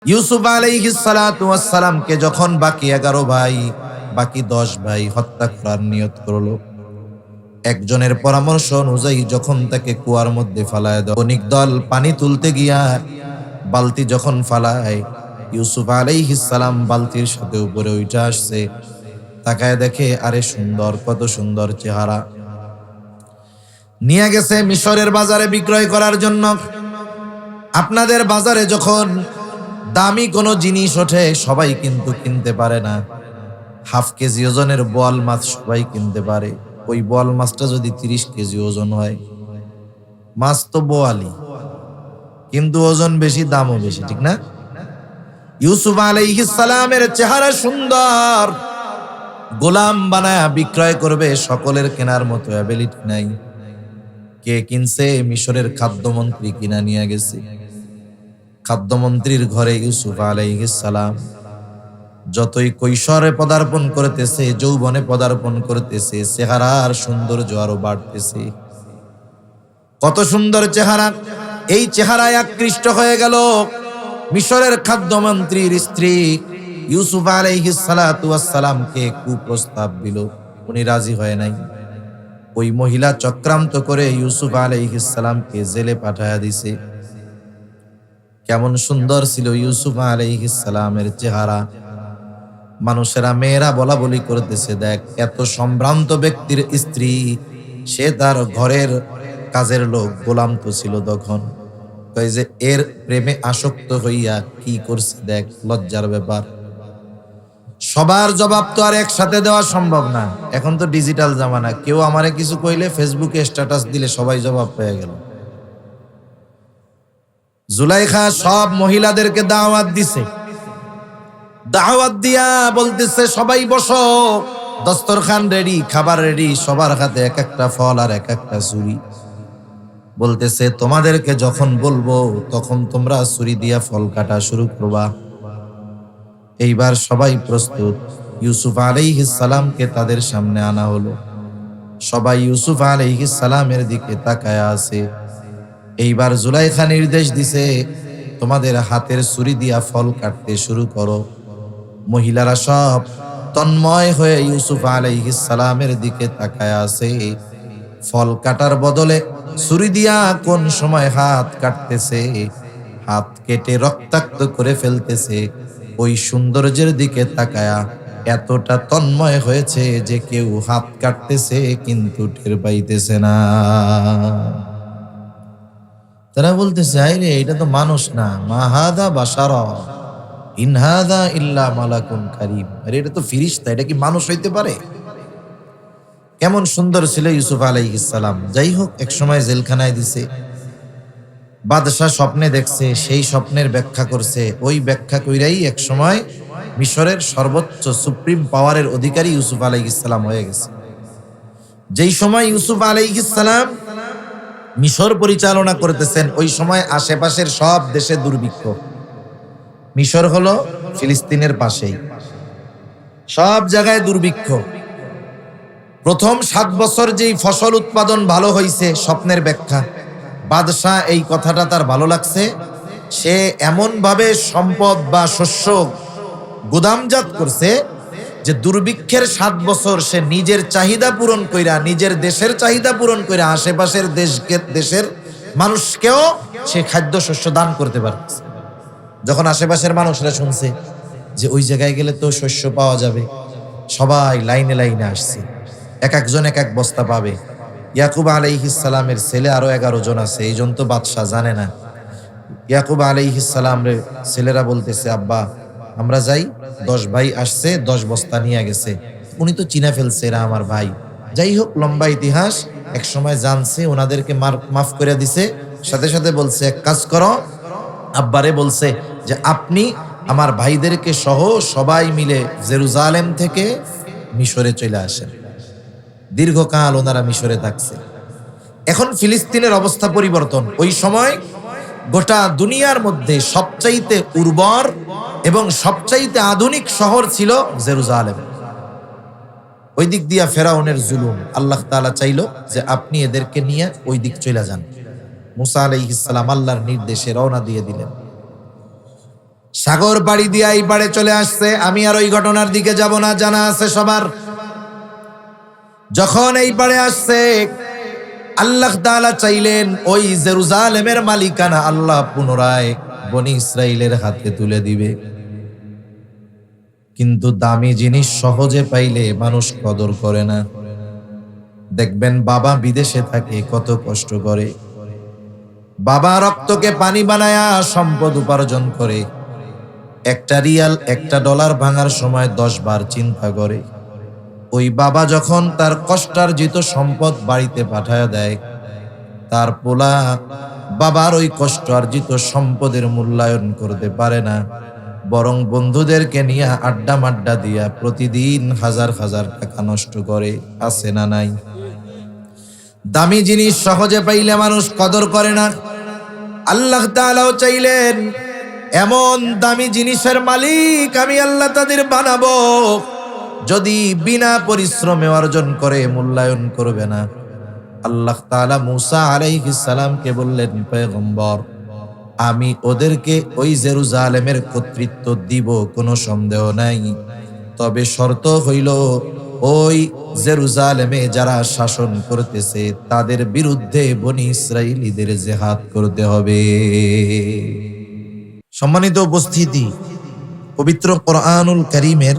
ইউসুফ আলাইহিস সালাতু ওয়াস সালামকে যখন বাকি 11 ভাই, বাকি 10 ভাই হত্যা করার নিয়ত করলো, একজনের পরামর্শ অনুযায়ী যখন তাকে কুয়ার মধ্যে ফালায় দেয়, বণিক দল পানি তুলতে গিয়া বালতি যখন ফালায়, ইউসুফ আলাইহিস সালাম বালতির সাথে উপরে উঠে আসছে। তাকায় দেখে, আরে সুন্দর, কত সুন্দর চেহারা। নিয়ে গেছে মিশরের বাজারে বিক্রয় করার জন্য। আপনাদের বাজারে যখন দামি কোনো জিনিস ওঠে সবাই কিন্তু কিনতে পারে না। হাফ কেজি ওজনের বোয়াল মাছ সবাই কিনতে পারে। ওই বোয়াল মাছটা যদি 30 কেজি ওজন হয়, মাছ তো বোয়ালি, কিন্তু ওজন বেশি, দামও বেশি, ঠিক না? ইউসুফ আলাইহিস সালামের চেহারা সুন্দর, গোলাম বানায়া বিক্রয় করবে, সকলের কেনার মতো অ্যাবিলিটি নাই। কে কিনছে? মিশরের খাদ্যমন্ত্রী কিনা নিয়ে গেছে। খাদ্যমন্ত্রীর ঘরে ইউসুফ আলাইহিস সালাম যতই কৈশোরে পদার্পণ করতেছে, যৌবনে পদার্পণ করতেছে, চেহারার সৌন্দর্য আরো বাড়তেছে। কত সুন্দর চেহারা! এই চেহারায় আকৃষ্ট হয়ে গেল মিশরের খাদ্যমন্ত্রীর স্ত্রী। ইউসুফ আলাইহিস সালাতু ওয়াস সালামকে কুপ্রস্তাব দিল, উনি রাজি হয় নাই। ওই মহিলা চক্রান্ত করে ইউসুফ আলাইহিস সালামকে জেলে পাঠায়া দিছে। কেমন সুন্দর ছিল ইউসুফ আলাইহিস সালামের চেহারা! মানুষেরা, মেয়েরা বলা বলি করতেছে, দেখ এত সম্ভ্রান্ত ব্যক্তির স্ত্রী, সে তার ঘরের কাজের লোক, গোলাম তো ছিল তখন। কই যে এর প্রেমে আসক্ত হইয়া কি করছে, দেখ লজ্জার ব্যাপার। সবার জবাব তো আর একসাথে দেওয়া সম্ভব না। এখন তো ডিজিটাল জামানা, কেউ আমারে কিছু কইলে ফেসবুকে স্ট্যাটাস দিলে সবাই জবাব পেয়ে গেল। জুলাইখা সব মহিলাদেরকে দাওয়াত দিছে। দাওয়াত দিয়া বলতেছে, সবাই বসো, দস্তরখান রেডি, খাবার রেডি, সবার হাতে এক একটা ফল আর এক একটা ছুরি। বলতেছে, তোমাদেরকে যখন বলবো তখন তোমরা ছুরি দিয়া ফল কাটা শুরু করবা। এইবার সবাই প্রস্তুত। ইউসুফ আলাইহিস সালামকে তাদের সামনে আনা হলো। সবাই ইউসুফ আলাইহিস সালামের দিকে তাকায়া আছে। এইবার জুলাইখা নির্দেশ দিছে, তোমাদের হাতের ছুরি দিয়া ফল কাটতে শুরু করো। মহিলারা সব তন্ময় হয়ে ইউসুফ আলাইহিস সালামের দিকে তাকায় আছে। ফল কাটার বদলে ছুরি দিয়া কোন সময় হাত কাটতেছে, হাত কেটে রক্তাক্ত করে ফেলতেছে। ওই সৌন্দর্যের দিকে তাকায়া এতটা তন্ময় হয়েছে যে কেউ হাত কাটতেছে কিন্তু টের পাইতেছে না। তারা বলতেছে, আরে এটা তো মানুষ না, মা হাদা বাশারা ইন হাদা ইল্লা মালাকুন কারীম। আরে এটা তো ফেরেশতা, এটা কি মানুষ হইতে পারে? কেমন সুন্দর ছিল ইউসুফ আলাইহিস সালাম। যাই হোক, এক সময় জেলখানায় দিছে। বাদশা স্বপ্নে দেখছে, সেই স্বপ্নের ব্যাখ্যা করছে। ওই ব্যাখ্যা কইরাই এক সময় মিশরের সর্বোচ্চ সুপ্রিম পাওয়ারের অধিকারী ইউসুফ আলাইহিস সালাম হয়ে গেছে। যেই সময় ইউসুফ আলাইহিস সালাম মিশর পরিচালনা করতেছেন, ওই সময় আশেপাশের সব দেশে দুর্ভিক্ষ। মিশর হলো ফিলিস্তিনের পাশেই, সব জায়গায় দুর্ভিক্ষ। প্রথম 7 বছর যেই ফসল উৎপাদন ভালো হয়েছে, স্বপ্নের ব্যাখ্যা। বাদশাহ এই কথাটা তার ভালো লাগছে। সে এমন ভাবে সম্পদ বা শস্য গুদামজাত করছে যে দুর্ভিক্ষের 7 বছর সে নিজের চাহিদা পূরণ কইরা, নিজের দেশের চাহিদা পূরণ কইরা আশেপাশের দেশের মানুষকেও সে খাদ্য শস্য দান করতে পারছে। যখন আশেপাশের মানুষরা শুনছে যে ওই জায়গায় গেলে তো শস্য পাওয়া যাবে, সবাই লাইনে লাইনে আসছে। এক একজন এক এক বস্তা পাবে। ইয়াকুব আলাইহিস সালামের ছেলে আরো 11 জন আছে, এই জন তো বাদশা জানে না। ইয়াকুব আলাইহিস সালামের ছেলেরা বলতেছে, আব্বা আমরা যাই, 10 ভাই আসছে, 10 বস্তা নিয়ে গেছে। উনি তো চিনা ফেলছে এরা আমার ভাই। যাই হোক, লম্বা ইতিহাস। এক সময় জানছে, ওনাদেরকে মাফ করে দিছে। সাথে সাথে বলছে, এক কাজ করো, আব্বারে বলছে যে আপনি আমার ভাইদেরকে সহ সবাই মিলে জেরুজালেম থেকে মিশরে চলে আসেন। দীর্ঘকাল ওনারা মিশরে থাকছে। এখন ফিলিস্তিনের অবস্থা পরিবর্তন। ওই সময় গোটা দুনিয়ার মধ্যে সবচাইতে উর্বর এবং সবচাইতে আধুনিক শহর ছিল জেরুজালেম। ওই দিক দিয়া ফেরাউনের জুলুম, আল্লাহ তাআলা চাইলো যে আপনি এদেরকে নিয়ে ওই দিক চলে যান। মুসা আলাইহিস সালাম আল্লাহর নির্দেশে রওনা দিয়ে দিলেন। সাগর পাড়ি দিয়ে এই পাড়ে চলে আসছে। আমি আর ওই ঘটনার দিকে যাব না, জানা আছে সবার। যখন এই পাড়ে আসছে, আল্লাহ তাআলা চাইলেন ওই জেরুজালেমের মালিকানা আল্লাহ পুনরায় বনি ইসরাইলের হাতে তুলে দিবে। কিন্তু দামি জিনিস সহজে পাইলে মানুষ কদর করে না। দেখবেন বাবা বিদেশে থাকে, কত কষ্ট করে, বাবা রক্তকে পানি বানায়া সম্পদ উপার্জন করে। একটা রিয়াল, একটা ডলার ভাঙার সময় 10 বার চিন্তা করে। ওই বাবা যখন তার কষ্টার্জিত সম্পদ বাড়িতে পাঠায়া দেয়, তার পোলা বাবার ওই কষ্টার্জিত সম্পদের মূল্যায়ন করতে পারে না, বরং বন্ধুদেরকে নিয়ে আড্ডা মাড্ডা দিয়া প্রতিদিন হাজার হাজার টাকা নষ্ট করে। আছে না নাই? দামি জিনিস সহজে পাইলে মানুষ কদর করে না। আল্লাহ তাআলাও চাইলেন এমন দামি জিনিসের মালিক আমি আল্লাহ তাদের বানাবো, যদি বিনা পরিশ্রমে অর্জন করে মূল্যায়ন করবে না। আল্লাহ তাআলা মূসা আলাইহিস সালামকে বললেন, পয়গম্বর, আমি ওদেরকে ওই জেরুজালেমের কর্তৃত্ব দিব, কোনো সন্দেহ নাই। তবে শর্ত হইল ওই জেরুজালেমে যারা শাসন করতেছে তাদের বিরুদ্ধে বনি ইসরাইলীদের জিহাদ করতে হবে। সম্মানিত উপস্থিতি, পবিত্র কোরআনুল কারীমের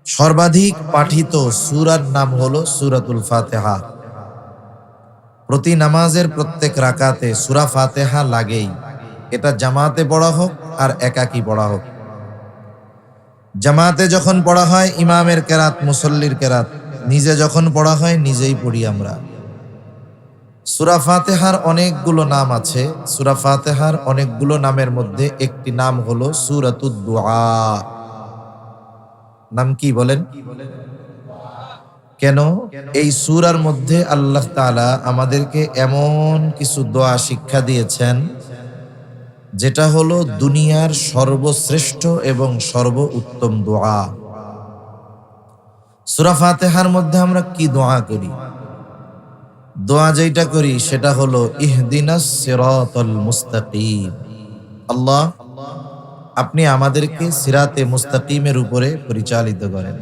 সর্বাধিক পাঠিত সূরার নাম হলো সূরাতুল ফাতিহা। প্রতি নামাজের প্রত্যেক রাকাতে সূরা ফাতিহা লাগেই, এটা জামাতে পড়া হোক আর একাকী পড়া হোক। জামাতে যখন পড়া হয় ইমামের কেরাত, মুসল্লির কেরাত, নিজে যখন পড়া হয় নিজেই পড়ি আমরা। সূরা ফাতিহার অনেকগুলো নাম আছে। সূরা ফাতিহার অনেকগুলো নামের মধ্যে একটি নাম হলো সূরাতুদ দুআ। নাম কি বলেন? কেন? এই সূরার মধ্যে আল্লাহ তাআলা আমাদেরকে এমন কিছু দোয়া শিক্ষা দিয়েছেন যেটা হলো দুনিয়ার সর্বশ্রেষ্ঠ এবং সর্বোত্তম দোয়া। সূরা ফাতিহার মধ্যে আমরা কি দোয়া করি? দোয়া যেটা করি সেটা হলো ইহদিনাস সিরাতাল মুস্তাকিম। আল্লাহ, আপনি আমাদেরকে সিরাতে মুস্তাকিমের উপরে পরিচালিত করেন।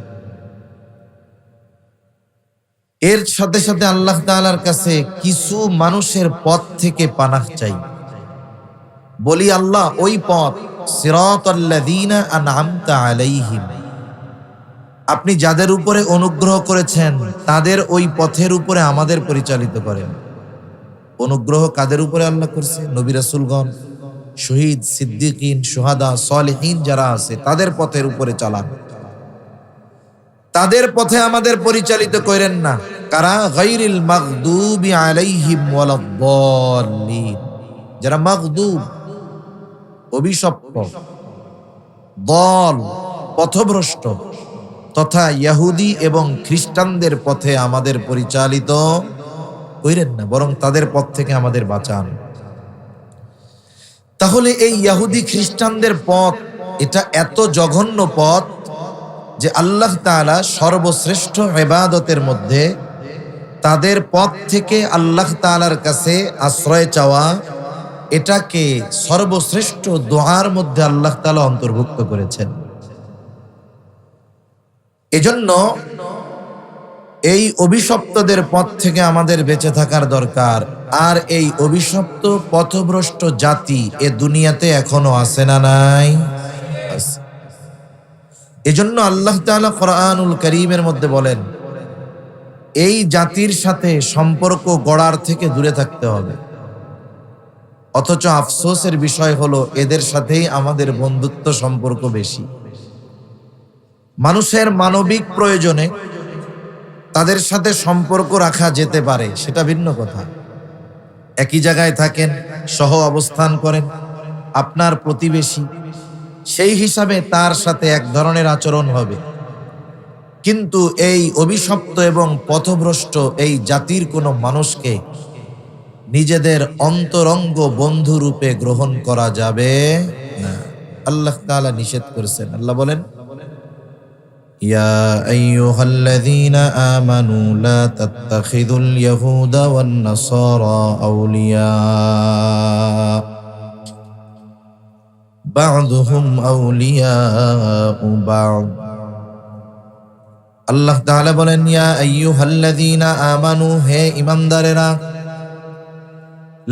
এর সাথে সাথে আল্লাহ তাআলার কাছে কিছু মানুষের পথ থেকে পানাহ চাই। বলি, আল্লাহ, ওই পথ সিরাতাল্লাযীনা আনআমতা আলাইহিম, আপনি যাদের উপরে অনুগ্রহ করেছেন তাদের ওই পথের উপরে আমাদের পরিচালিত করেন। অনুগ্রহ কাদের উপরে আল্লাহ করছে? নবী রাসূলগণ, শহীদ, সিদ্দিকিন, শুহাদা, সালেহিন যারা আছে তাদের পথের উপরে চালান। তাদের পথে আমাদের পরিচালিত করেন না। কারা? গায়রিল মাগদুবি আলাইহিম ওয়ালাদ-দাল্লিন, যারা মাগদুব, অভিশপ্ত, দল, পথভ্রষ্ট তথা ইহুদি এবং খ্রিস্টানদের পথে আমাদের পরিচালিত করেন না, বরং তাদের পথ থেকে আমাদের বাঁচান। তাহলে এই ইহুদি খ্রিস্টানদের পথ, এটা এত জঘন্য পথ যে আল্লাহ তাআলা সর্বশ্রেষ্ঠ ইবাদতের মধ্যে তাদের পথ থেকে আল্লাহ তাআলার কাছে আশ্রয় চাওয়া, এটাকে সর্বশ্রেষ্ঠ দোয়ার মধ্যে আল্লাহ তাআলা অন্তর্ভুক্ত করেছেন। এজন্য এই অভিশপ্তদের পথ থেকে আমাদের বেঁচে থাকার দরকার। আর এই অভিশপ্ত পথভ্রষ্ট জাতি এ দুনিয়াতে এখনো আছে না নাই? এজন্য আল্লাহ তাআলা কোরআনুল কারীমের মধ্যে বলেন, এই জাতির সাথে সম্পর্ক গড়ার থেকে দূরে থাকতে হবে। অথচ আফসোসের বিষয় হলো এদের সাথেই আমাদের বন্ধুত্ব সম্পর্ক বেশি। মানুষের মানবিক প্রয়োজনে তাদের সাথে সম্পর্ক রাখা যেতে পারে, সেটা ভিন্ন কথা। একই জায়গায় থাকেন, সহ অবস্থান করেন, আপনার প্রতিবেশী, সেই হিসাবে তার সাথে এক ধরনের আচরণ হবে। কিন্তু এই অভিশপ্ত এবং পথভ্রষ্ট এই জাতির কোনো মানুষকে নিজেদের অন্তরঙ্গ বন্ধু রূপে গ্রহণ করা যাবে না। আল্লাহ তাআলা নিষেধ করেছেন। আল্লাহ বলেন, ইয়া আইয়ুহাল্লাযীনা আমানু লা তাত্তাখিযুল ইয়াহুদা ওয়ান নাসারা আউলিয়া বা'দুহুম আউলিয়াউ বা'দ। আল্লাহ তাআলা বলেন, ইয়া আইয়ুহাল্লাযীনা আমানু, হে ঈমানদারেরা,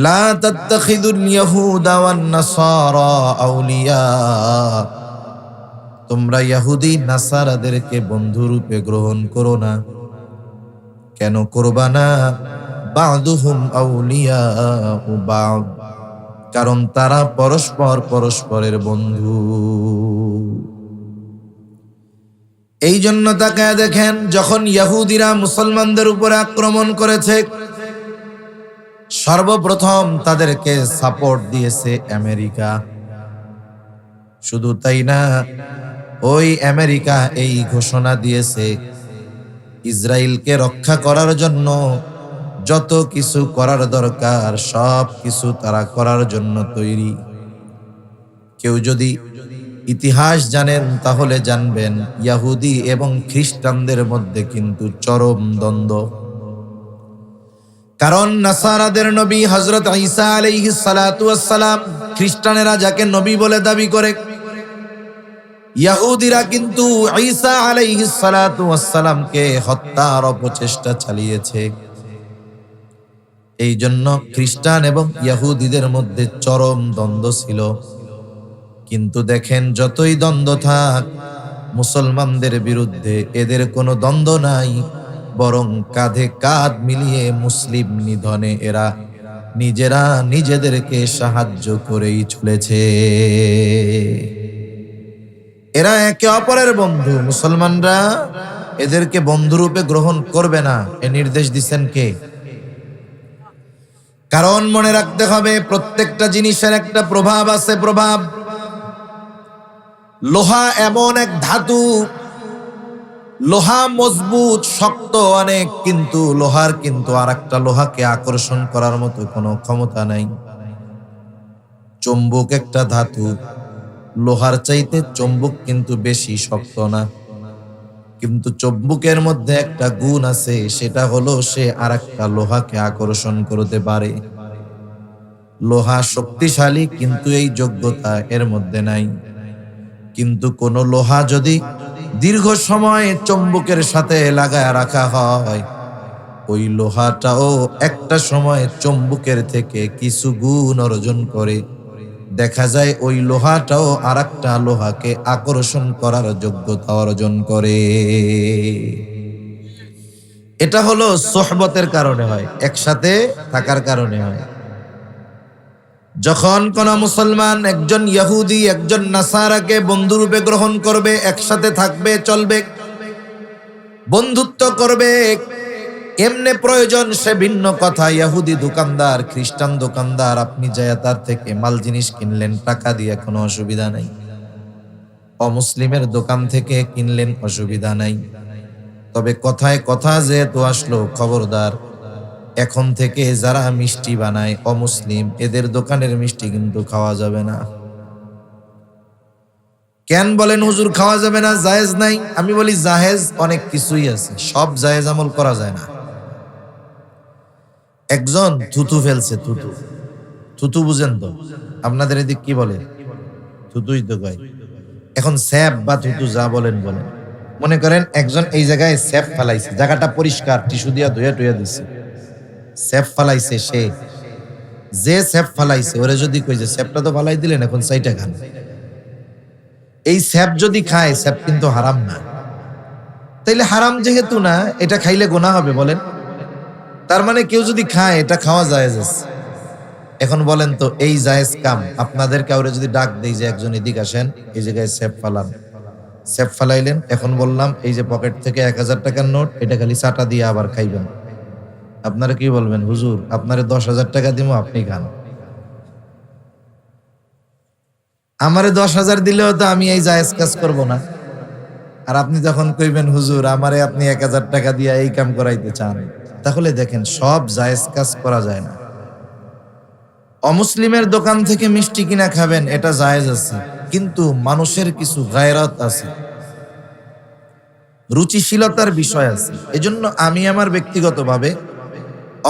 লা তাত্তাখিযুল ইয়াহুদা ওয়ান নাসারা আউলিয়া, তোমরা ইহুদি নাসারাদেরকে বন্ধুরূপে গ্রহণ করো না। কেন করবা না? বা'দুহুম আউলিয়াউ বা'দ, কারণ তারা পরস্পর পরস্পরের বন্ধু। এই জন্য তাকায় দেখেন, যখন ইহুদিরা মুসলমানদের উপরে আক্রমণ করেছে, সর্বপ্রথম তাদেরকে সাপোর্ট দিয়েছে আমেরিকা। শুধু তাই না, ওই আমেরিকা এই ঘোষণা দিয়েছে, ইসরায়েলকে রক্ষা করার জন্য যত কিছু করার দরকার সব কিছু তারা করার জন্য তৈরি। কেউ যদি ইতিহাস জানেন তাহলে জানবেন, ইহুদি এবং খ্রিস্টানদের মধ্যে কিন্তু চরম দ্বন্দ্ব। কারণ নাসারাদের নবী হযরত ঈসা আলাইহিস সালাতু ওয়াস সালাম, খ্রিস্টানেরা যাকে নবী বলে দাবি করে, ইহুদিরা কিন্তু ঈসা আলাইহিস সালাতু ওয়াস সালামকে হত্যার অপচেষ্টা চালিয়েছে। এই জন্য খ্রিস্টান এবং ইহুদিদের মধ্যে চরম দ্বন্দ্ব ছিল। কিন্তু দেখেন, যতই দ্বন্দ্ব থাক, মুসলমানদের বিরুদ্ধে এদের কোনো দ্বন্দ্ব নাই, বরং কাঁধে কাঁধ মিলিয়ে মুসলিম নিধনে এরা নিজেরা নিজেদেরকে সাহায্য করেই চলেছে। এরা একে অপরের বন্ধু। মুসলমানরা এদেরকে বন্ধুরূপে গ্রহণ করবে না, এ নির্দেশ দিচ্ছেন কে? কারণ মনে রাখতে হবে, প্রত্যেকটা জিনিসের একটা প্রভাব আছে। প্রভাব, লোহা এমন এক ধাতু, লোহা মজবুত শক্ত অনেক, কিন্তু লোহার কিন্তু আর একটা লোহাকে আকর্ষণ করার মতো কোনো ক্ষমতা নাই। চুম্বক একটা ধাতু, লোহার চাইতে চুম্বক কিন্তু বেশি শক্ত না, কিন্তু চুম্বকের মধ্যে একটা গুণ আছে, সেটা হলো সে আর একটা লোহাকে আকর্ষণ করতে পারে। লোহা শক্তিশালী, কিন্তু এই যোগ্যতা এর মধ্যে নাই। কিন্তু কোন লোহা যদি দীর্ঘ সময় চুম্বকের সাথে লাগায় রাখা হয়, ওই লোহাটাও একটা সময় চুম্বকের থেকে কিছু গুণ অর্জন করে। দেখা যায় ওই লোহাটাও আর একটা লোহাকে আকর্ষণ করার যোগ্যতা অর্জন করে। এটা হলো সোহবতের কারণে হয়, একসাথে থাকার কারণে হয়। যখন কোন মুসলমান একজন ইহুদি একজন নাসারাকে বন্ধুরূপে গ্রহণ করবে, একসাথে থাকবে, চলবে, বন্ধুত্ব করবে, এমনে প্রয়োজন সে ভিন্ন কথা। ইহুদি দোকানদার, খ্রিস্টান দোকানদার, আপনি যায় তার থেকে মাল জিনিস কিনলেন টাকা দিয়ে, কোনো অসুবিধা নাই। অমুসলিমের দোকান থেকে কিনলেন, অসুবিধা নাই। তবে কথায় কথা যেহেতু আসলো, খবরদার, এখন থেকে যারা মিষ্টি বানায় অমুসলিম, এদের দোকানের মিষ্টি কিন্তু খাওয়া যাবে না। কেন বলেন হুজুর খাওয়া যাবে না, জায়েজ নাই? আমি বলি জায়েজ অনেক কিছুই আছে, সব জায়েজ আমল করা যায় না। একজন থুতু ফেলছে, থুতু, থুতু বুঝেন তো? আপনাদের এদিক কি বলে? থুতুই তো কয়। এখন স্যাপ বা থুতু যা বলেন বলেন, মনে করেন একজন এই জায়গায় স্যাপ ফেলাইছে, জায়গাটা পরিষ্কার, টিস্যু দিয়া ধুয়ে টুয়ে দিচ্ছে, স্যাপ ফালাইছে। সে যে স্যাপ ফালাইছে ওরে যদি কই যে স্যাপটা তো ফালাই দিলেন, এখন সাইটা খান, এই স্যাপ যদি খায়, স্যাপ কিন্তু হারাম না। তাইলে হারাম যেহেতু না, এটা খাইলে গুনাহ হবে বলেন? তার মানে কেউ যদি খায়, এটা খাওয়া জায়েজ আছে। এখন বলেন তো, এই জায়েজ কাম আপনাদের কাউরে যদি ডাক দেই যে একজন এদিক আসেন, এই জায়গায় স্যাপ ফালান, স্যাপ ফালাইলেন, এখন বললাম এই যে পকেট থেকে 1000 টাকার নোট, এটা খালি চাটা দিয়ে আবার খাইবেন, আপনারা কি বলবেন? হুজুর আপনারে 10,000 টাকা দিব, আপনি খান। আমারে 10,000 দিলেও তো আমি এই জায়েজ কাজ করব না। আর আপনি যখন কইবেন হুজুর আমারে আপনি 1000 টাকা দিয়ে এই কাম করাইতে চান, তাহলে দেখেন সব জায়েজ কাজ করা যায় না। অমুসলিমের দোকান থেকে মিষ্টি কিনা খাবেন, এটা জায়েজ আছে, কিন্তু মানুষের কিছু গায়রাত আছে, রুচিশীলতার বিষয় আছে। এজন্য আমি আমার ব্যক্তিগতভাবে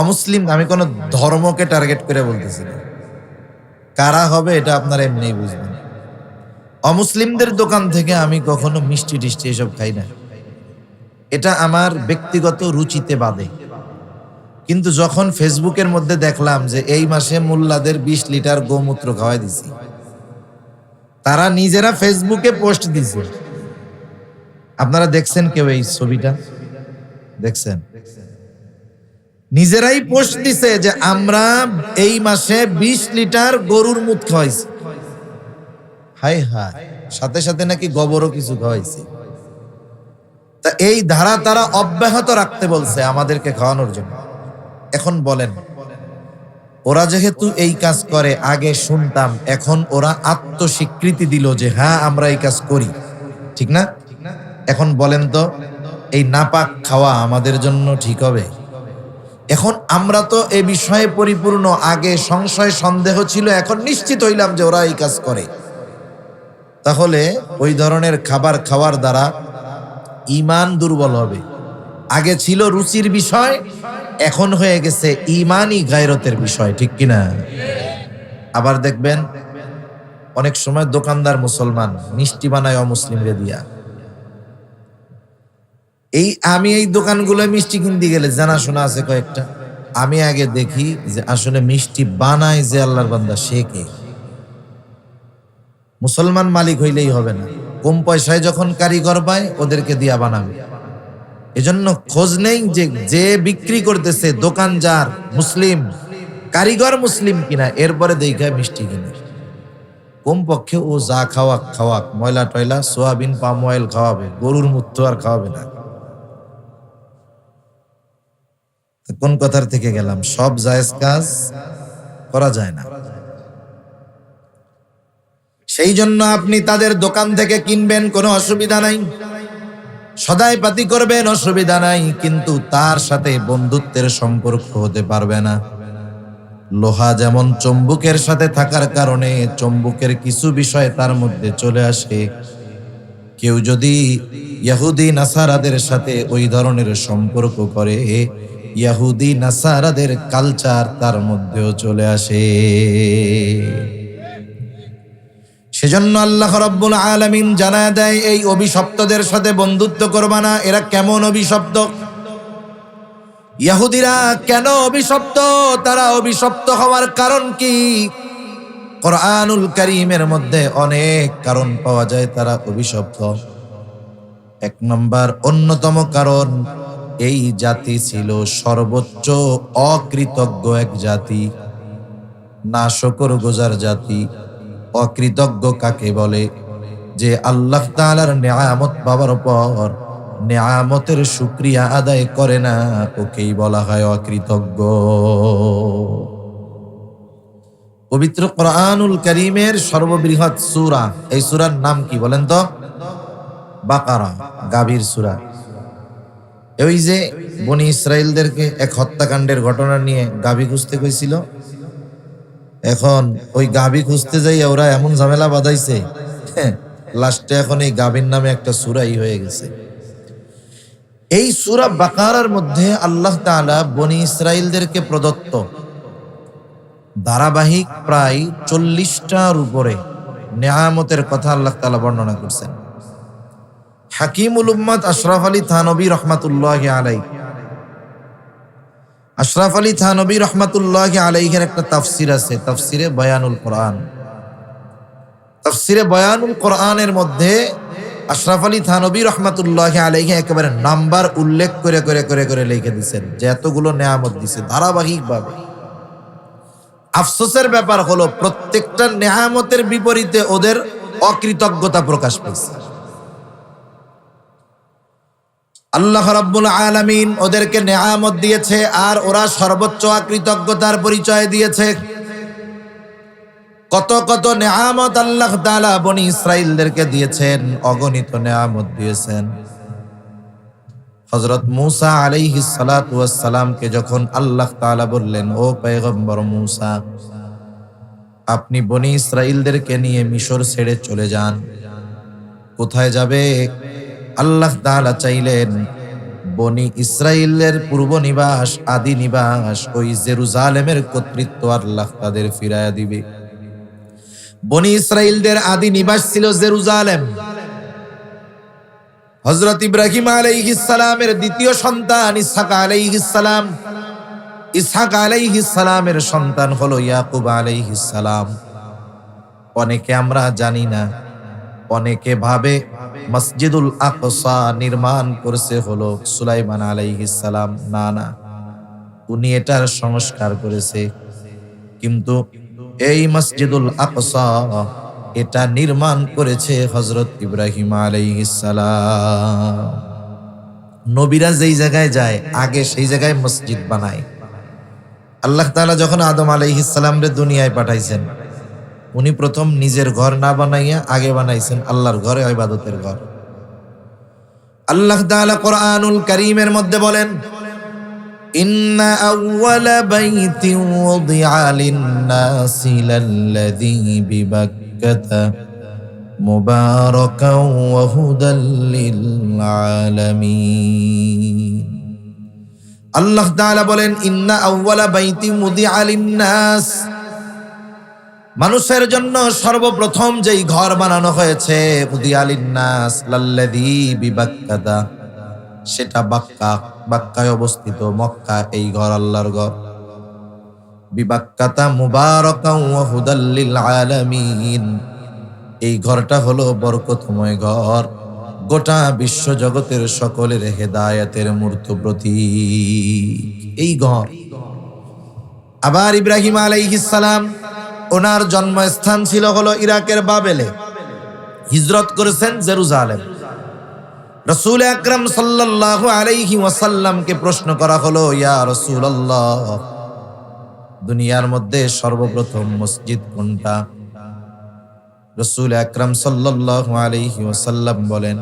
অমুসলিম, আমি কোনো ধর্মকে টার্গেট করে বলতেছি না, কারা হবে এটা আপনারা এমনিই বুঝবেন। অমুসলিমদের দোকান থেকে আমি কখনো মিষ্টি টিষ্টি এসব খাই না, এটা আমার ব্যক্তিগত রুচিতে বাদে। কিন্তু যখন ফেসবুকের মধ্যে দেখলাম যে এই মাসে মোল্লাদের 20 লিটার গোমূত্র খাওয়াই দিছি, তারা নিজেরা ফেসবুকে পোস্ট দিছে। আপনারা দেখছেন কেউ এই ছবিটা? দেখছেন? নিজেরাই পোস্ট দিছে যে আমরা এই মাসে 20 লিটার গরুর মুত খাওয়াইছি। হাই হাই, সাথে সাথে নাকি গোবরও কিছু খাওয়াইছি। তা এই ধারা তারা অব্যাহত রাখতে বলছে আমাদেরকে খাওয়ানোর জন্য। এখন বলেন, ওরা যেহেতু এই কাজ করে, আগে শুনতাম, এখন ওরা আত্মস্বীকৃতি দিল যে হ্যাঁ আমরা এই কাজ করি, ঠিক না? এখন বলেন তো, এই নাপাক খাওয়া আমাদের জন্য ঠিক হবে? এখন আমরা তো এই বিষয়ে পরিপূর্ণ, আগে সংশয় সন্দেহ ছিল, এখন নিশ্চিত হইলাম যে ওরা এই কাজ করে। তাহলে ওই ধরনের খাবার খাওয়ার দ্বারা ঈমান দুর্বল হবে। আগে ছিল রুচির বিষয়, এখন হয়ে গেছে ঈমানই গায়রতের বিষয়, ঠিক কিনা? আবার দেখবেন অনেক সময় দোকানদার মুসলমান মিষ্টি বানায় অমুসলিমরে দিয়া। আমি এই দোকানগুলো মিষ্টি কিনতে গেলে জানাশোনা আছে কয়েকটা, আমি আগে দেখি যে আসলে মিষ্টি বানায় যে আল্লাহর বান্দা সে কে। মুসলমান মালিক হইলেই হবে না, কম পয়সায় যখন কারিগর পায় ওদেরকে দিয়া বানাবে। এজন্য খোঁজ নেই যে যে বিক্রি করতেছে দোকান যার মুসলিম, কারিগর মুসলিম কিনা, এরপরে দেখায় মিষ্টি কিনে। কমপক্ষে ও যা খাওয়াক খাওয়াক, ময়লা টয়লা সোয়াবিন পাম অয়েল খাওয়াবে, গরুর মূত্র আর খাওয়াবে না। কোন কথার থেকে গেলাম? সব জায়েজ কাজ করা যায় না। সেই জন্য আপনি তাদের দোকান থেকে কিনবেন, কোনো অসুবিধা নাই, সদাই পাতি করবেন, অসুবিধা নাই, কিন্তু তার সাথে বন্ধুত্বের সম্পর্ক হতে পারবে না। লোহা যেমন চুম্বকের সাথে থাকার কারণে চুম্বকের কিছু বিষয় তার মধ্যে চলে আসে, কেউ যদি ইহুদি নাসারাদের সাথে ওই ধরনের সম্পর্ক করে, ইহুদি নাসারাদের কালচার তার মধ্যেও চলে আসে। সেজন্য আল্লাহ রাব্বুল আলামিন জানায় দেয়, এই অভিশপ্তদের সাথে বন্ধুত্ব করবা না। এরা কেমন অভিশপ্ত? ইহুদিরা কেন অভিশপ্ত? তারা অভিশপ্ত হওয়ার কারণ কি? কোরআনুল কারীমের মধ্যে অনেক কারণ পাওয়া যায় তারা অভিশপ্ত। এক নম্বর, অন্যতম কারণ, এই জাতি ছিল সর্বোচ্চ অকৃতজ্ঞ এক জাতি, নাশকরগুজার জাতি। অকৃতজ্ঞ কাকে বলে? যে আল্লাহ তাআলার নেয়ামত পাওয়ার পর নেয়ামতের শুকরিয়া আদায় করে না, ওকেই বলা হয় অকৃতজ্ঞ। পবিত্র কোরআনুল কারীমের সর্ববৃহৎ সূরা, এই সূরার নাম কি বলেন তো? বাকারা, গাভীর সূরা। ওই যে বনি ইসরাইলদেরকে এক হত্যাকাণ্ডের ঘটনা নিয়ে গাভী খুঁজতে কইছিল, এখন ওই গাভী খুঁজতে যাই ওরা এমন ঝামেলা বাঁধাইছে, লাস্টে এখন এই গাভীর নামে একটা সূরাই হয়ে গেছে। এই সূরা বাকারার মধ্যে আল্লাহ তাআলা বনি ইসরাইলদেরকে প্রদত্ত ধারাবাহিক প্রায় 40টার উপরে নেয়ামতের কথা আল্লাহ তাআলা বর্ণনা করছেন। হাকিমুল উম্মাত আশরাফ আলী থানবী রহমাতুল্লাহি আলাইহি, আশরাফ আলী থানবী রহমাতুল্লাহি আলাইহির একটা তাফসির আছে, তাফসিরে বয়ানুল কোরআন। তাফসিরে বয়ানুল কোরআনের মধ্যে আশরাফ আলী থানবী রহমাতুল্লাহি আলাইহি একেবারে নাম্বার উল্লেখ করে করে করে করে লিখে দিয়েছেন যে এতগুলো নেয়ামত দিছে ধারাবাহিকভাবে। আফসোসের ব্যাপার হলো প্রত্যেকটা নেয়ামতের বিপরীতে ওদের অকৃতজ্ঞতা প্রকাশ পেয়েছে। আল্লাহ রাব্বুল আলামিন ওদেরকে নেয়ামত দিয়েছে আর ওরা সর্বোচ্চ অকৃতজ্ঞতার পরিচয় দিয়েছে। কত কত নেয়ামত আল্লাহ তাআলা বনি ইসরাইলদেরকে দিয়েছেন, অগণিত নেয়ামত দিয়েছেন। হযরত মূসা আলাইহিস সালাতু ওয়াস সালামকে যখন আল্লাহ তাআলা বললেন, ও পয়গম্বর মূসা, আপনি বনি ইসরাইলদেরকে নিয়ে মিশর ছেড়ে চলে যান। কোথায় যাবে? আল্লাহ তাআলা চাইলেন বনি ইসরাইলের পূর্ব নিবাস, আদি নিবাস, ওই জেরুজালেমের কর্তৃত্ব আল্লাহ তাদের ফিরায়া দিবে। বনি ইসরাইলদের আদি নিবাস ছিল জেরুজালেম। হযরত ইব্রাহিম আলাইহিস সালামের দ্বিতীয় সন্তান ইসহাক আলাইহিস সালাম। ইসহাক আলাইহিস সালামের সন্তান হলো ইয়াকুব আলাইহিস সালাম। অনেকে আমরা জানি না, অনেকে ভাবে মসজিদুল আকসা নির্মাণ করেছে হলো সুলাইমান আলাইহিস সালাম। না না, উনি এটার সংস্কার করেছে, কিন্তু এই মসজিদুল আকসা এটা নির্মাণ করেছে হযরত ইব্রাহিম আলাইহিস সালাম। নবীরা যেই জায়গায় যায় আগে সেই জায়গায় মসজিদ বানায়। আল্লাহ তাআলা যখন আদম আলাইহিস সালামরে দুনিয়ায় পাঠাইছেন, উনি প্রথম নিজের ঘর না বানাইয়া আগে বানাইছেন আল্লাহর ঘরে, ইবাদতের ঘর। আল্লাহ তাআলা কোরআনুল কারীমের মধ্যে বলেন, ইন্না আউওয়ালা বাইতিন ওয়াদিআ লিন-নাসি লাল্লাযী বিবাক্কাতা মুবারাকান ওয়া হুদাল লিল-আলামিন। আল্লাহ তাআলা বলেন, ইন্না আউওয়ালা বাইতিন ওয়াদিআ লিন-নাস, মানুষের জন্য সর্বপ্রথম যেই ঘর বানানো হয়েছে ওয়াদিআ লিন-নাস লাল্লাযী বিবাক্কাতা, সেটা বাক্কায় অবস্থিত, মক্কা। এই ঘর আল্লাহর ঘর। বিবাক্কাতা মুবারাকান ওয়া হুদাল লিল-আলামিন, এই ঘরটা হলো বরকতময় ঘর, গোটা বিশ্ব জগতের সকলের হেদায়েতের মূর্ত প্রতীক এই ঘর। আবার ইব্রাহিম আলাইহিস সালাম, ওনার জন্মস্থান ছিল হলো ইরাকের বাবেলে, হিজরত করেছেন জেরুজালেম। রাসূল আকরাম সাল্লাল্লাহু আলাইহি ওয়াসাল্লামকে প্রশ্ন করা হলো, ইয়া রাসূলুল্লাহ, দুনিয়ার মধ্যে সর্বপ্রথম মসজিদ কোনটা? রাসূল আকরাম সাল্লাল্লাহু আলাইহি ওয়াসাল্লাম বলেন,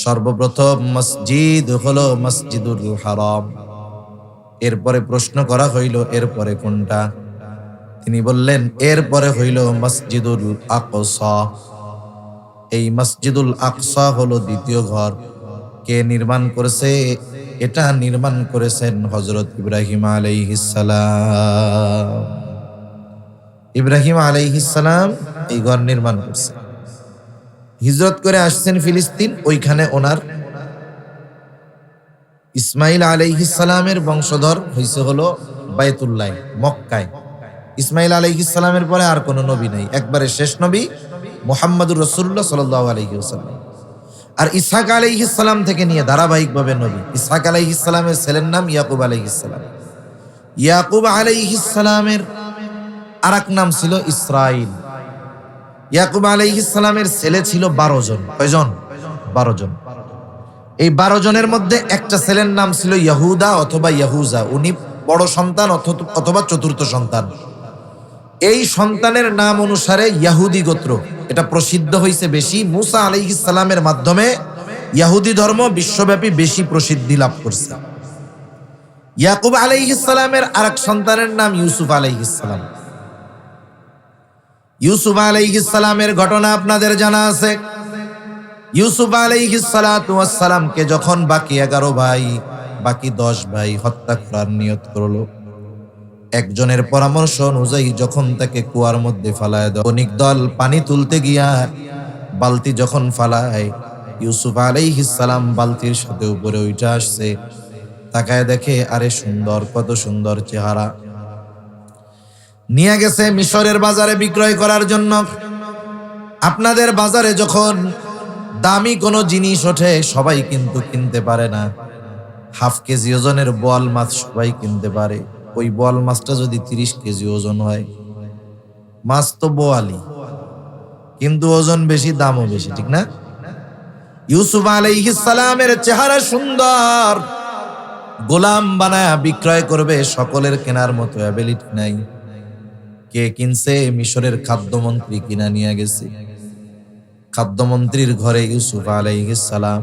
সর্বপ্রথম মসজিদ হলো মসজিদুল হারাম। এরপরে প্রশ্ন করা হইল, এরপরে কোনটা? তিনি বললেন, এরপরে হইল মসজিদুল আকসা। এই মসজিদুল আকসা হলো দ্বিতীয় ঘর। কে নির্মাণ করেছে? এটা নির্মাণ করেছেন হযরত ইব্রাহিম আলাইহিস সালাম। ইব্রাহিম আলাইহিস সালাম এই ঘর নির্মাণ করছে। হিজরত করে আসছেন ফিলিস্তিন, ওইখানে ওনার ইসমাইল আলাইহিস সালামের বংশধর হইছে হলো বাইতুল্লাহ, মক্কায়। ইসমাইল আলাইহিস সালামের পরে আর কোনো নবী নাই, একবারে শেষ নবী মুহাম্মদুর রাসূলুল্লাহ সাল্লাল্লাহু আলাইহি ওয়াসাল্লাম। আর ইসহাক আলাইহিস সালাম থেকে নিয়ে ধারাবাহিকভাবে নবী। ইসহাক আলাইহিস সালামের ছেলের নাম ইয়াকুব আলাইহিস সালাম। ইয়াকুব আলাইহিস সালামের আরেক নাম ছিল ইসরাইল। ইয়াকুব আলাইহিস সালামের ছেলে ছিল 12 জন। কয়জন? 12 জন। এই 12 জনের মধ্যে একটা ছেলের নাম ছিল ইয়াহুদা অথবা ইয়াহুজা। উনি বড় সন্তান অথবা চতুর্থ সন্তান। এই সন্তানের নাম অনুসারে ইয়াহুদি গোত্র এটা প্রসিদ্ধ হয়েছে বেশি। মুসা আলাইহিস সালামের মাধ্যমে ইয়াহুদি ধর্ম বিশ্বব্যাপী বেশি প্রসিদ্ধি লাভ করছে। ইয়াকুব আলাইহিস সালামের আরেক সন্তানের নাম ইউসুফ আলাইহিস সালাম। ইউসুফ আলাইহিস সালামের ঘটনা আপনাদের জানা আছে। ইউসুফ আলাইহিস সালাতু ওয়াস সালামকে যখন বাকি 11 ভাই, বাকি 10 ভাই হত্যা করার নিয়ত করলো, একজনের পরামর্শ অনুযায়ী যখন তাকে কুয়ার মধ্যে ফালায় দেয়, অনেক দল পানি তুলতে গিয়া বালতি যখন ফালায়, ইউসুফ আলাইহিস সালাম বালতির সাথে উপরে উঠে আসছে। তাকায় দেখে, আরে সুন্দর, কত সুন্দর চেহারা। নিয়ে গেছে মিশরের বাজারে বিক্রয় করার জন্য। আপনাদের বাজারে যখন দামি কোনো জিনিস ওঠে সবাই কিন্তু কিনতে পারে না। হাফ কেজি ওজনের বোয়াল মাছ সবাই কিনতে পারে। ওই বোয়াল মাছটা যদি 30 কেজি ওজন হয়, মাছ তো বোয়ালি, কিন্তু ওজন বেশি, দামও বেশি, ঠিক না? ইউসুফ আলাইহিস সালামের চেহারা সুন্দর, গোলাম বানায়া বিক্রয় করবে, সকলের কেনার মতো অ্যাবিলিটি নাই। কে কিনছে? মিশরের খাদ্যমন্ত্রী কিনা নিয়ে গেছে। খাদ্যমন্ত্রীর ঘরে ইউসুফ আলাইহিস সালাম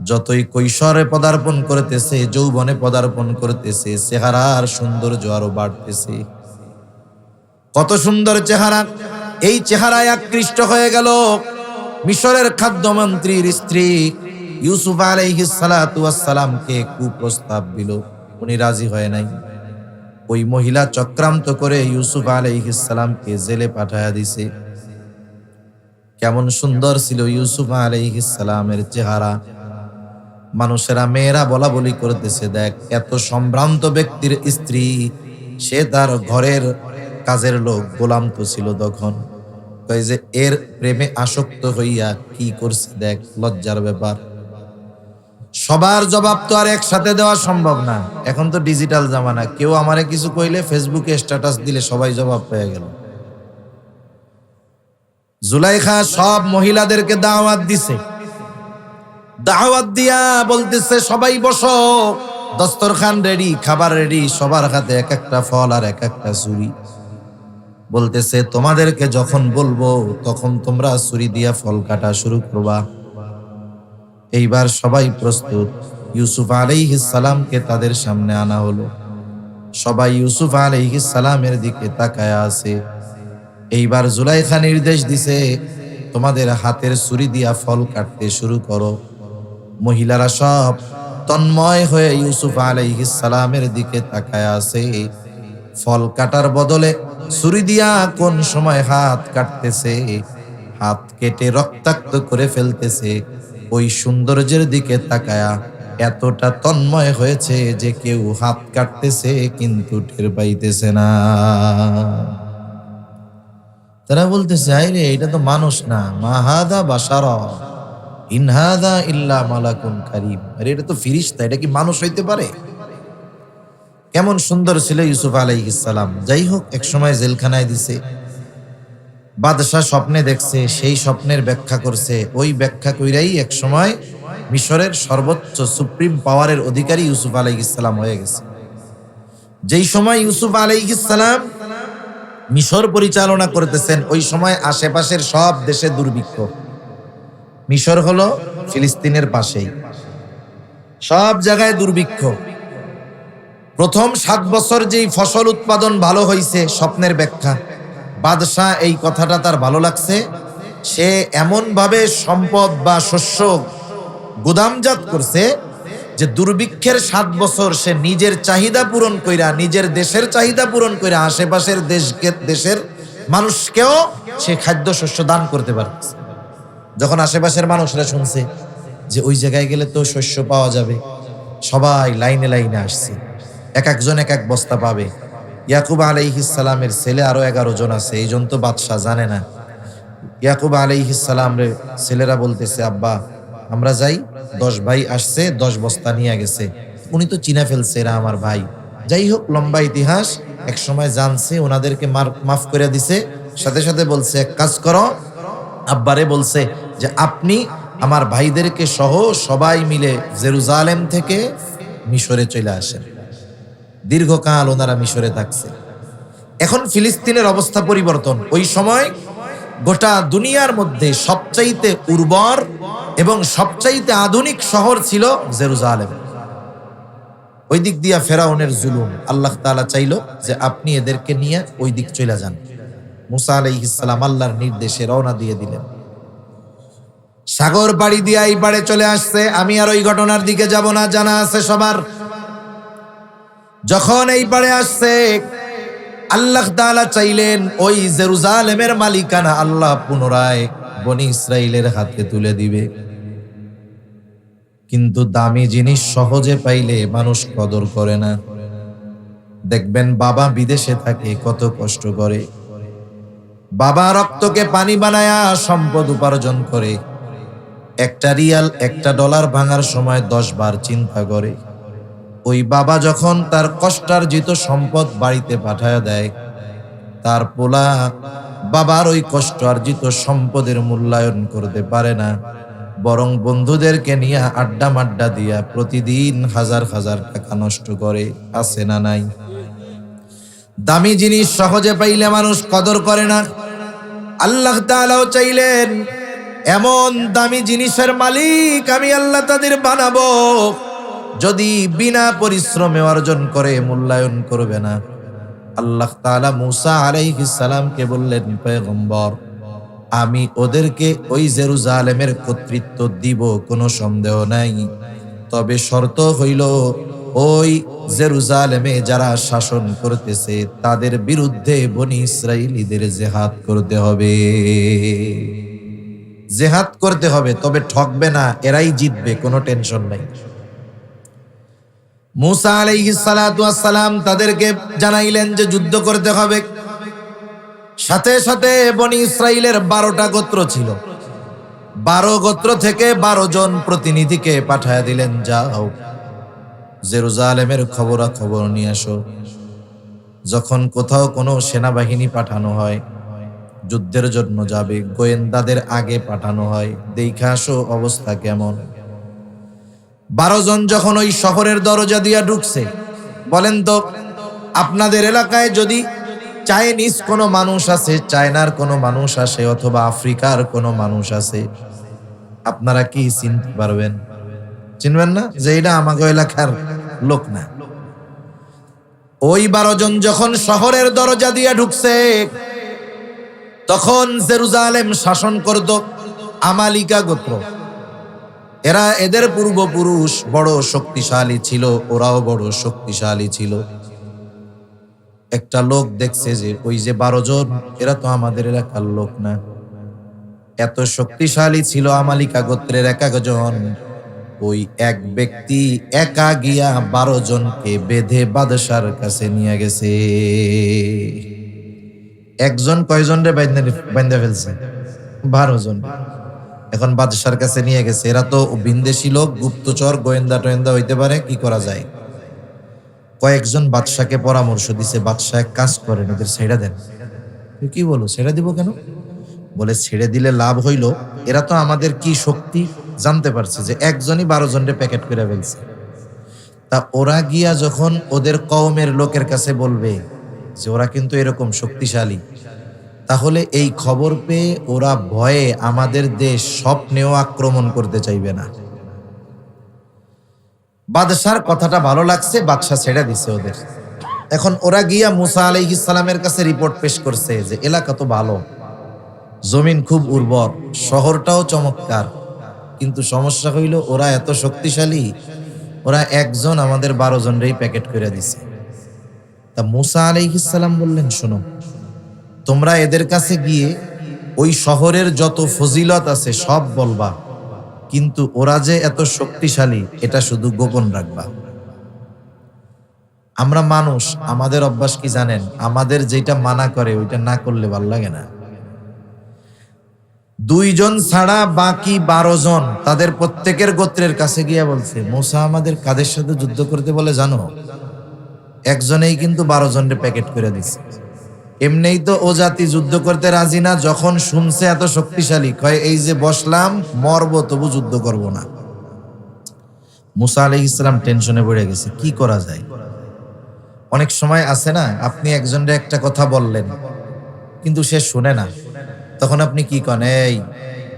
যতই কৈশোরে পদার্পণ করতেছে, যৌবনে পদার্পণ করতেছে, চেহারার সৌন্দর্য আরো বাড়তেছে। কত সুন্দর চেহারা! এই চেহারায় আকৃষ্ট হয়ে গেল মিশরের খাদ্যমন্ত্রীর স্ত্রী। ইউসুফ আলাইহিস সালাতু ওয়াস সালামকে কুপ্রস্তাব দিল, উনি রাজি হয় নাই। ওই মহিলা চক্রান্ত করে ইউসুফ আলাইহিস সালামকে জেলে পাঠায়া দিছে। কেমন সুন্দর ছিল ইউসুফ আলাইহিস সালামের চেহারা। মানুষেরা, মেয়েরা বলা বলি করতেছে, দেখ এত সম্ভ্রান্ত ব্যক্তির স্ত্রী, সে তার ঘরের কাজের লোক, গোলাম তো ছিল তখন। কয় যে এর প্রেমে আসক্ত হইয়া কি করছে, দেখ লজ্জার ব্যাপার। সবার জবাব তো আর একসাথে দেওয়া সম্ভব না। এখন তো ডিজিটাল জামানা, কেউ আমারে কিছু কইলে ফেসবুকে স্ট্যাটাস দিলে সবাই জবাব পেয়ে গেল। জুলাইখা সব মহিলাদেরকে দাওয়াত দিছে, দাওয়াত দিয়া বলতেছে সবাই বসো, দস্তরখান রেডি, খাবার রেডি, সবার হাতে এক একটা ফল আর এক একটা ছুরি। বলতেছে তোমাদেরকে যখন বলবো তখন তোমরা ছুরি দিয়া ফল কাটা শুরু করবা। এইবার সবাই প্রস্তুত। ইউসুফ আলাইহিস সালামকে তাদের সামনে আনা হলো। সবাই ইউসুফ আলাইহিস সালামের দিকে তাকায়া আছে। এইবার জুলাইখা নির্দেশ দিছে, তোমাদের হাতের ছুরি দিয়া ফল কাটতে শুরু করো। মহিলারা সব তন্ময় হয়ে ইউসুফ আলাইহিস সালামের দিকে তাকায়া আছে। ফল কাটার বদলে ছুরি দিয়া কোন সময় হাত কাটতেছে, হাত কেটে রক্তাক্ত করে ফেলতেছে। ওই সৌন্দর্যের দিকে তাকায়া এতটা তন্ময় হয়েছে যে কেউ হাত কাটতেছে কিন্তু টের পাইতেছে না। তারা বলতেছে, আরে এটা তো মানুষ না, মা হাদা বাশারা ইন হাদা ইল্লা মালাকুন কারীম। আরে এটা তো ফেরেশতা, এটা কি মানুষ হইতে পারে? কেমন সুন্দর ছিল ইউসুফ আলাইহিস সালাম। যাই হোক, এক সময় জেলখানায় দিছে। বাদশাহ স্বপ্নে দেখছে, সেই স্বপ্নের ব্যাখ্যা করছে। ওই ব্যাখ্যা কইরাই এক সময় মিশরের সর্বোচ্চ সুপ্রিম পাওয়ারের অধিকারী ইউসুফ আলাইহিস সালাম হয়ে গেছে। যেই সময় ইউসুফ আলাইহিস সালাম মিশর পরিচালনা করতেছেন, ওই সময় আশেপাশের সব দেশে দুর্ভিক্ষ। মিশর হলো ফিলিস্তিনের পাশেই, সব জায়গায় দুর্ভিক্ষ। প্রথম 7 বছর যেই ফসল উৎপাদন ভালো হয়েছে, স্বপ্নের ব্যাখ্যা। বাদশাহ এই কথাটা তার ভালো লাগছে। সে এমন ভাবে সম্পদ বা শস্য গুদামজাত করছে যে দুর্ভিক্ষের 7 বছর সে নিজের চাহিদা পূরণ কইরা, নিজের দেশের চাহিদা পূরণ কইরা আশেপাশের দেশের মানুষকেও সে খাদ্য শস্য দান করতে পারছে। যখন আশেপাশের মানুষরা শুনছে যে ওই জায়গায় গেলে তো শস্য পাওয়া যাবে, সবাই লাইনে লাইনে আসছে। এক একজন এক এক বস্তা পাবে। ইয়াকুব আলাইহিস সালামের ছেলে আরো 11 জন আছে, এই জন তো বাদশাহ জানে না। ইয়াকুব আলাইহিস সালামের ছেলেরা বলতেছে, আব্বা আমরা যাই, 10 ভাই আসছে, 10 বস্তা নিয়ে গেছে। উনি তো চিনা ফেলছে এরা আমার ভাই। যাই হোক, লম্বা ইতিহাস। এক সময় জানছে, ওনাদেরকে মাফ করে দিছে। সাথে সাথে বলছে, এক কাজ করো, আব্বারে বলছে যে আপনি আমার ভাইদেরকে সহ সবাই মিলে জেরুজালেম থেকে মিশরে চলে আসেন। দীর্ঘকাল ওনারা মিশরে থাকছে। এখন ফিলিস্তিনের অবস্থা পরিবর্তন। ওই সময় গোটা দুনিয়ার মধ্যে সবচাইতে উর্বর এবং সবচাইতে আধুনিক শহর ছিল জেরুজালেম। ওই দিক দিয়া ফেরাউনের জুলুম, আল্লাহ তাআলা চাইলো যে আপনি এদেরকে নিয়ে ওই দিক চলে যান। মুসা আলাইহিস সালাম আল্লাহর নির্দেশে রওনা দিয়ে দিলেন। সাগর পাড়ি দিয়ে এই পাড়ে চলে আসছে। আমি আর ওই ঘটনার দিকে যাব না, জানা আছে সবার। যখন এই পাড়ে আসছে, আল্লাহ তাআলা চাইলেন ওই জেরুজালেমের মালিকানা আল্লাহ পুনরায় বনি ইসরাইলের হাতে তুলে দিবে। কিন্তু দামি জিনিস সহজে পাইলে মানুষ কদর করে না। দেখবেন বাবা বিদেশে থাকে, কত কষ্ট করে। বাবা রক্তকে পানি বানায়া সম্পদ উপার্জন করে। একটা রিয়াল, একটা ডলার ভাঙার সময় 10 বার চিন্তা করে। ওই বাবা যখন তার কষ্টার্জিত সম্পদ বাড়িতে পাঠায়া দেয়, তার পোলা বাবার ওই কষ্টার্জিত সম্পদের মূল্যায়ন করতে পারে না, বরং বন্ধুদেরকে নিয়ে আড্ডা মাড্ডা দিয়া প্রতিদিন হাজার হাজার টাকা নষ্ট করে। আছে না নাই? দামি জিনিস সহজে পাইলে মানুষ কদর করে না। আল্লাহ তাআলাও চাইলেন এমন দামি জিনিসের মালিক আমি আল্লাহ তাদের বানাবো, যদি বিনা পরিশ্রমে অর্জন করে মূল্যায়ন করবে না। আল্লাহ তাআলা মুসা আলাইহিস সালামকে বললেন, পয়গম্বর আমি ওদেরকে ওই জেরুজালেমের কর্তৃত্ব দিব, কোনো সন্দেহ নাই। তবে শর্ত হইল ওই জেরুজালেমে যারা শাসন করতেছে তাদের বিরুদ্ধে বনি ইসরাইলীদের জিহাদ করতে হবে, জিহাদ করতে হবে, তবে ঠকবে না, এরাই জিতবে, কোনো টেনশন নাই। মুসা আলাইহিস সালাতু ওয়াস সালাম তাদেরকে জানাইলেন যে যুদ্ধ করতে হবে। সাথে সাথে বনি ইসরাইলের 12টা গোত্র ছিল, 12 গোত্র থেকে 12 জন প্রতিনিধিকে পাঠায় দিলেন, যাও জেরুজালেমের খবর নিয়ে আসো। যখন কোথাও কোনো সেনাবাহিনী পাঠানো হয়, যুদ্ধের জন্য যাবে, গোয়েন্দাদের আগে পাঠানো হয়, দেখে আসো অবস্থা কেমন। 12 জন যখন ওই শহরের দরজা দিয়া ঢুকছে, বলেন তো আপনাদের এলাকায় যদি চাইনিজ কোনো মানুষ আছে, চায়নার কোনো মানুষ আসে, অথবা আফ্রিকার কোনো মানুষ আছে, আপনারা কি চিনতে পারবেন? চিনবেন না যে এটা আমাকে এলাকার লোক না। ওই 12 জন যখন শহরের দরজা দিয়ে ঢুকছে, তখন জেরুজালেম শাসন করত আমালিকা গোত্র। এদের পূর্বপুরুষ বড় শক্তিশালী ছিল, ওরাও বড় শক্তিশালী ছিল। একটা লোক দেখছে যে ওই যে 12 জন, এরা তো আমাদের এলাকার লোক না। এত শক্তিশালী ছিল আমালিকা গোত্রের এক একজন। ওই এক ব্যক্তি একা গিয়া 12 জনকে বেঁধে বাদশার কাছে নিয়ে গেছে। একজন কয়জন রে বাইন্ধে ফেলছে? 12 জন। এখন বাদশার কাছে নিয়ে গেছে। এরা তো বিন্দেশী লোক, গুপ্তচর, গোয়েন্দা টোয়েন্দা হইতে পারে, কি করা যায়? কয়েকজন বাদশাকে পরামর্শ দিছে, বাদশা এক কাজ করেন, এদের ছেড়ে দেন। কি বলো, ছেড়ে দিব কেন? বলে ছেড়ে দিলে লাভ হইল, এরা তো আমাদের কি শক্তি জানতে পারছে, যে একজনই 12 জনের প্যাকেট করে ফেলছে। তা ওরা গিয়া যখন ওদের কওমের লোকের কাছে বলবে যে ওরা কিন্তু এরকম শক্তিশালী, তাহলে এই খবর পেয়ে ওরা ভয়ে আমাদের দেশ স্বপ্নেও আক্রমণ করতে চাইবে না। বাদশার কথাটা ভালো লাগছে, বাদশা ছেড়ে দিছে ওদের। এখন ওরা গিয়া মুসা আলাইহিস সালামের কাছে রিপোর্ট পেশ করছে যে এলাকা তো ভালো, জমিন খুব উর্বর, শহরটাও চমৎকার, কিন্তু সমস্যা হইল ওরা এত শক্তিশালী, ওরা একজন আমাদের 12 জনেরই প্যাকেট করে দিছে। তা মুসা আলাইহিস সালাম বললেন, শোনো, তোমরা এদের কাছে গিয়ে ওই শহরের যত ফজিলত আছে সব বলবা, কিন্তু ওরা যে এত শক্তিশালী এটা শুধু গোপন রাখবা। আমরা মানুষ, আমাদের অভ্যাস কি জানেন? আমাদের যেটা মানা করে ওইটা না করলে ভাল লাগে না। 2 জন ছাড়া বাকি 12 জন তাদের প্রত্যেকের গোত্রের কাছে গিয়ে বলছে, মুসা আমাদের কাদের সাথে যুদ্ধ করতে বলে জানো? একজনেই কিন্তু 12 জনের প্যাকেট করে দিছে। এমনিই তো ও জাতি যুদ্ধ করতে রাজি না, যখন শুনছে এত শক্তিশালী, কয় এই যে বসলাম মরবো তবু যুদ্ধ করব না। মুসা আলাইহিস সালাম টেনশনে পড়ে গেছে, কি করা যায়? অনেক সময় আছে না, আপনি একজনের একটা কথা বললেন কিন্তু সে শুনে না, তখন আপনি কি করেন, এই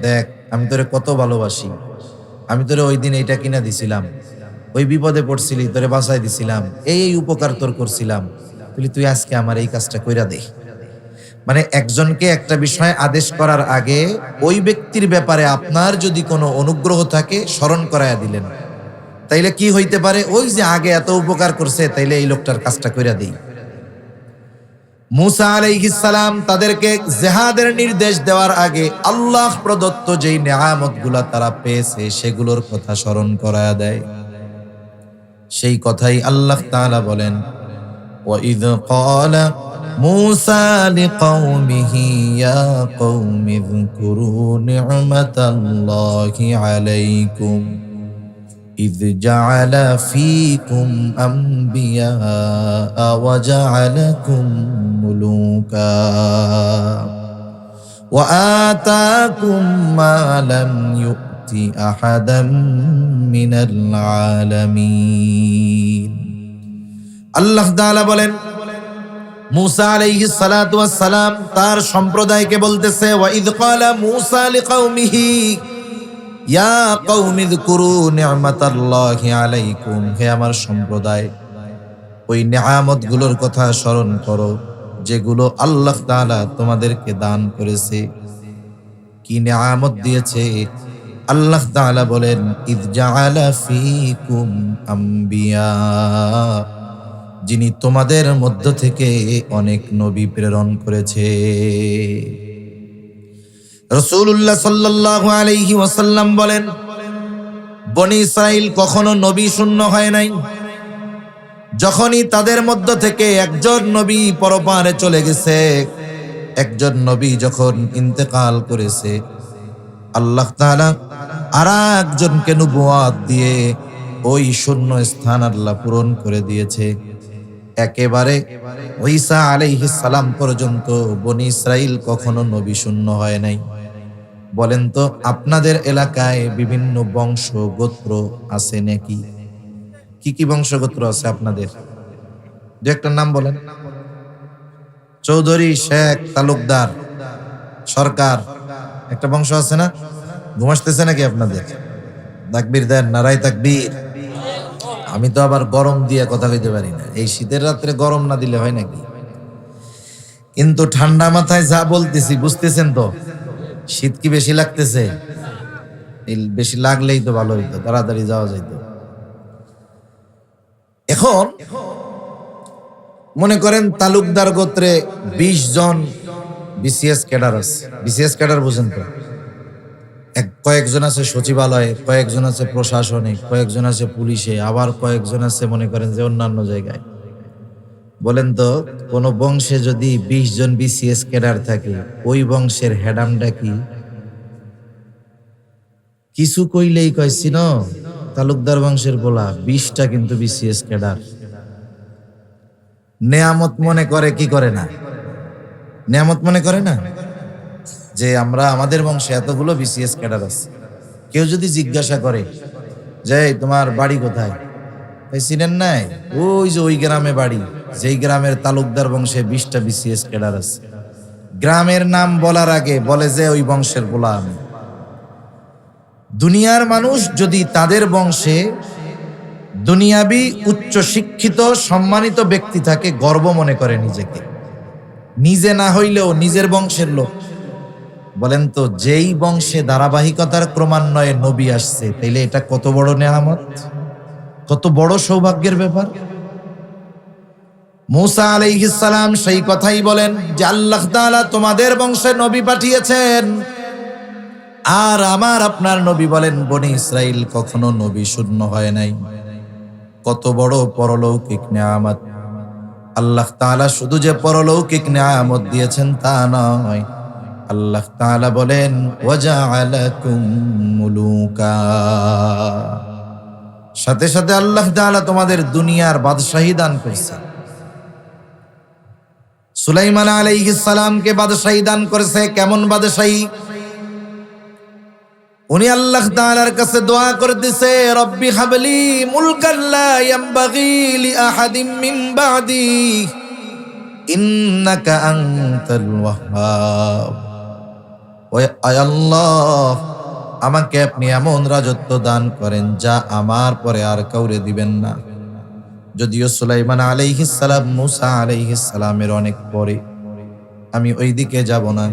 দেখ আমি তোরে কত ভালোবাসি, আমি তোরে ওই দিন এইটা কিনা দিছিলাম, ওই বিপদে পড়ছিলি তোরে বাঁচাই দিছিলাম, এই উপকার তোর করছিলাম, তুই আজকে আমার এই কাজটা কইরা দে। মানে একজনকে একটা বিষয় আদেশ করার আগে ওই ব্যক্তির ব্যাপারে আপনার যদি কোনো অনুগ্রহ থাকে স্মরণ করায়া দিলেন, তাইলে কি হইতে পারে, ওই যে আগে এত উপকার করছে, তাইলে এই লোকটার কাজটা কইরা দেই। মুসা আলাইহিস সালাম তাদেরকে জিহাদের নির্দেশ দেওয়ার আগে আল্লাহ প্রদত্ত যেই নেয়ামতগুলা তারা পেয়েছে সেগুলোর কথা স্মরণ করায়া দেয়। সেই কথাই আল্লাহ তাআলা বলেন, وَإِذْ قَالَ مُوسَى لِقَوْمِهِ يَا قَوْمِ اذْكُرُوا نِعْمَةَ اللَّهِ عَلَيْكُمْ إِذْ جَعَلَ فِيكُمْ أَنْبِيَاءَ وَجَعَلَكُمْ مُلُوكًا وَآتَاكُمْ مَا لَمْ يُؤْتِ أَحَدًا مِنَ الْعَالَمِينَ। আল্লাহ তাআলা বলেন, মুসা আলাইহিস সালাতু ওয়াস সালাম তার সম্প্রদায়কে বলতেছে, ওয়া ইয ক্বালা মুসা লিকাওমিহি ইয়া কওমি যকুরু নি'মাতাল্লাহি আলাইকুম, হে আমার সম্প্রদায়, ওই নিয়ামতগুলোর কথা স্মরণ করো যেগুলো আল্লাহ তাআলা তোমাদেরকে দান করেছে। কি নিয়ামত দিয়েছে? আল্লাহ তাআলা বলেন, ইয জাআলা ফীকুম আম্বিয়া, যিনি তোমাদের মধ্য থেকে অনেক নবী প্রেরণ করেছে। রাসূলুল্লাহ সাল্লাল্লাহু আলাইহি ওয়াসাল্লাম বলেন, বনী ইসরাইল কখনো নবী শূন্য হয় নাই। যখনই তাদের মধ্য থেকে একজন নবী পরপারে চলে গেছে, একজন নবী যখন ইন্তেকাল করেছে, আল্লাহ তাআলা আরেকজনকে নবুয়ত দিয়ে ওই শূন্য স্থান আল্লাহ পূরণ করে দিয়েছে। একেবারে ঈসা আলাইহিস সালাম পর্যন্ত বনী ইসরাইল কখনো নবী শূন্য হয় নাই। বলেন তো, আপনাদের এলাকায় বিভিন্ন বংশ গোত্র আছে নাকি? কি কি বংশ গোত্র আছে আপনাদের? দু একটা নাম বলেন। চৌধুরী, শেখ, তালুকদার, সরকার, একটা বংশ আছে না? ঘুমাসতেছে নাকি আপনাদের? তাকবীর দেন, নারায়ে তাকবীর। আমি তো আবার গরম দিয়ে কথা কইতে পারি না। এই শীতের রাত্রে গরম না দিলে হয় নাকি? কিন্তু ঠান্ডা মাথায় যা বলতেছি বুঝতেছেন তো? শীত কি বেশি লাগতেছে? বেশি লাগলেই তো ভালো হইতো, তাড়াতাড়ি যাওয়া যাইত। এখন মনে করেন তালুকদার গোত্রে 20 জন বিসিএস ক্যাডার আছে। বিসিএস ক্যাডার বুঝেন তো? কয়েকজন আছে সচিবালয়ে, কয়েকজন আছে প্রশাসনে, কয়েকজন আছে পুলিশে, আবার কয়েকজন আছে মনে করেন যে অন্যান্য জায়গায়। বলেন তো, কোন বংশে যদি 20 জন বিসিএস ক্যাডার থাকে, ওই বংশের হেডামটা কি? কিছু কইলেই কইছি না, তালুকদার বংশের বলা 20টা কিন্তু বিসিএস ক্যাডার। নেয়ামত মনে করে কি করে না? নেয়ামত মনে করে না যে আমরা আমাদের বংশে এতগুলো বিসিএস ক্যাডার আছে। কেউ যদি জিজ্ঞাসা করে যে তোমার বাড়ি কোথায়, চিনেন নাই? ওই যে ওই গ্রামে বাড়ি, যেই গ্রামের তালুকদার বংশে 20টা বিসিএস ক্যাডার আছে। গ্রামের নাম বলার আগে বলে যে ওই বংশের বলা আমি। দুনিয়ার মানুষ যদি তাদের বংশে দুনিয়াবি উচ্চ শিক্ষিত সম্মানিত ব্যক্তি থাকে, গর্ব মনে করে নিজেকে, নিজে না হইলেও নিজের বংশের লোক। বলেন তো, যেই বংশে ধারাবাহিকতার ক্রমান্বয়ে নবী আসছে, তাইলে এটা কত বড় নেয়ামত, কত বড় সৌভাগ্যের ব্যাপার। মূসা আলাইহিস সালাম সেই কথাই বলেন যে আল্লাহ তাআলা তোমাদের বংশে নবী পাঠিয়েছেন, আর আমার আপনার নবী বলেন বনী ইসরাইল কখনো নবী শূন্য হয় নাই। কত বড় পরলৌকিক নেয়ামত। আল্লাহ তাআলা শুধু যে পরলৌকিক নেয়ামত দিয়েছেন তা নয়, আল্লাহ তাআলা বলেন ওয়াজআলাকুম মুলুকা, সাথে সাথে আল্লাহ তাআলা তোমাদের দুনিয়ার বাদশাহী দান করেছেন। সুলাইমান আলাইহিস সালামকে বাদশাহী দান করেছে। কেমন বাদশাহী? উনি আল্লাহ তাআলার কাছে দোয়া করে দিছে, রব্বি হাবলি মুলকান লা ইয়ামবাগি লি আহাদিম মিন বাদি ইন্নাকা আনতাল ওয়াহ্হাব। ওই আল্লাহ, আমাকে আপনি এমন রাজত্ব দান করেন যা আমার পরে আর কাউরে দিবেন না। যদিও সুলাইমান আলাইহিস সালাম মূসা আলাইহিস সালামের অনেক পরে, আমি ওই দিকে যাব না।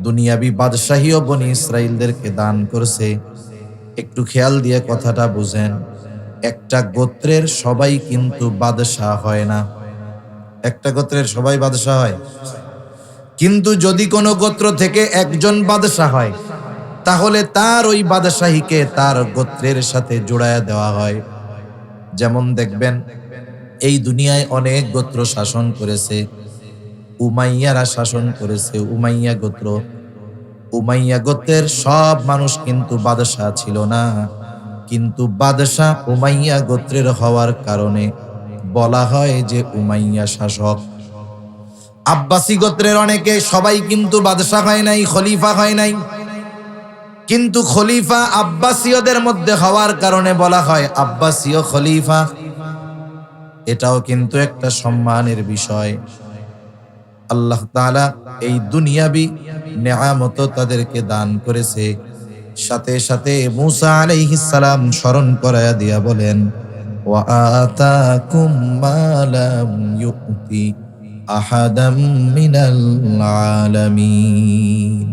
দুনিয়াবি বাদশাহীও বনী ইসরাইলদেরকে দান করছে। একটু খেয়াল দিয়ে কথাটা বুঝেন, একটা গোত্রের সবাই কিন্তু বাদশাহ হয় না। একটা গোত্রের সবাই বাদশাহ হয়, কিন্তু যদি কোনো গোত্র থেকে একজন বাদশাহ হয়, তাহলে তার ওই বাদশাহীকে তার গোত্রের সাথে জোড়ায়া দেওয়া হয়। যেমন দেখবেন, এই দুনিয়ায় অনেক গোত্র শাসন করেছে। উমাইয়ারা শাসন করেছে, উমাইয়া গোত্র। উমাইয়া গোত্রের সব মানুষ কিন্তু বাদশাহ ছিল না, কিন্তু বাদশাহ উমাইয়া গোত্রের হওয়ার কারণে বলা হয় যে উমাইয়া শাসক। আব্বাসী গোত্রের অনেকে সবাই কিন্তু বাদশাহ হয় নাই, খলিফা হয় নাই, কিন্তু খলিফা আব্বাসীয়দের মধ্যে হওয়ার কারণে বলা হয় আব্বাসীয় খলিফা। এটাও কিন্তু একটা সম্মানের বিষয়। আল্লাহ তাআলা এই দুনিয়াবি নেয়ামত তাদেরকে দান করেছে। সাথে সাথে মূসা আলাইহিস সালাম স্মরণ করায়া দিয়া বলেন, ওয়া আতাকুম মা লাম ইউতি আহাদাম মিনাল আলামিন।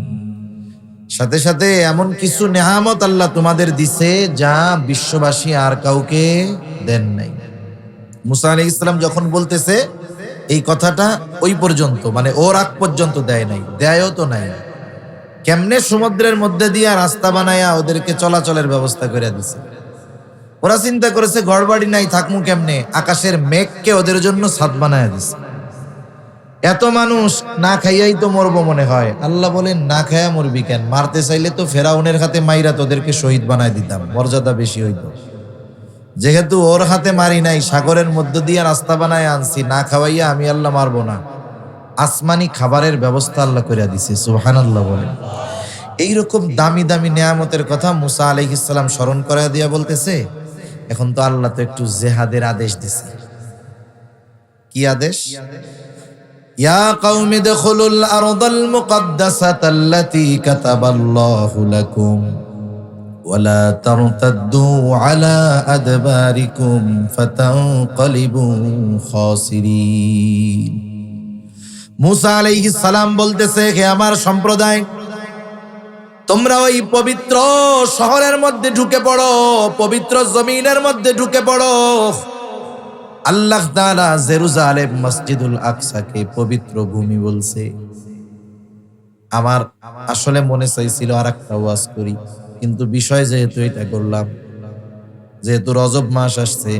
সাথে সাথে এমন কিছু নেয়ামত আল্লাহ তোমাদের দিছে যা বিশ্ববাসী আর কাউকে দেন নাই। মুসা আলাইহিস সালাম যখন বলতেছে এই কথাটা ওই পর্যন্ত, মানে ওর আগ পর্যন্ত দেয় নাই, দেয়ও তো নাই। কেমনে সমুদ্রের মধ্যে দিয়ে রাস্তা বানায়া ওদেরকে চলাচলের ব্যবস্থা করে দিছে। ওরা চিন্তা করেছে ঘরবাড়ি নাই, থাকমু কেমনে, আকাশের মেঘকে ওদের জন্য ছাদ বানায়া দিছে। এত মানুষ না খাইয়াই তো মরবো মনে হয়। আল্লাহ বলেন না খাইয়া মরবি কেন, মারতে চাইলে তো ফেরাউনের হাতে মাইরা তোদেরকে শহীদ বানায় দিতাম, মর্যাদা বেশি হইতো। যেহেতু ওর হাতে মারি নাই, সাগরের মধ্য দিয়ে রাস্তা বানায় আনছি, না খাওয়াইয়া আমি আল্লাহ মারবো না। আসমানি খাবারের ব্যবস্থা আল্লাহ করে দিছে, সুবহানাল্লাহ বলেন। এইরকম দামি দামি নেয়ামতের কথা মুসা আলাইহিস সালাম স্মরণ করায় দিয়া বলতেছে, এখন তো আল্লাহ তো একটু জেহাদের আদেশ দিছে। কি আদেশ? ইয়া কওমি দখুলুল আরদাল মুকদ্দাসাতাল্লাতী কাতাবাল্লাহু লাকুম ওয়ালা তারতাদ্দু আলা আদবারিকুম ফাতানকালিবু খাসিরিন। মুসা আলাইহিস সালাম বলতেছে, হে আমার সম্প্রদায়, তোমরা ওই পবিত্র শহরের মধ্যে ঢুকে পড়ো, পবিত্র জমিনের মধ্যে ঢুকে পড়ো। আল্লাহ তাআলা জেরুজালেম মসজিদুল আকসাকে পবিত্র ভূমি বলছে। আমার আসলে মনে চাইছিল আরেকটা ওয়াজ করি, কিন্তু বিষয় যেহেতু এটা করলাম, যেহেতু রজব মাস আসছে,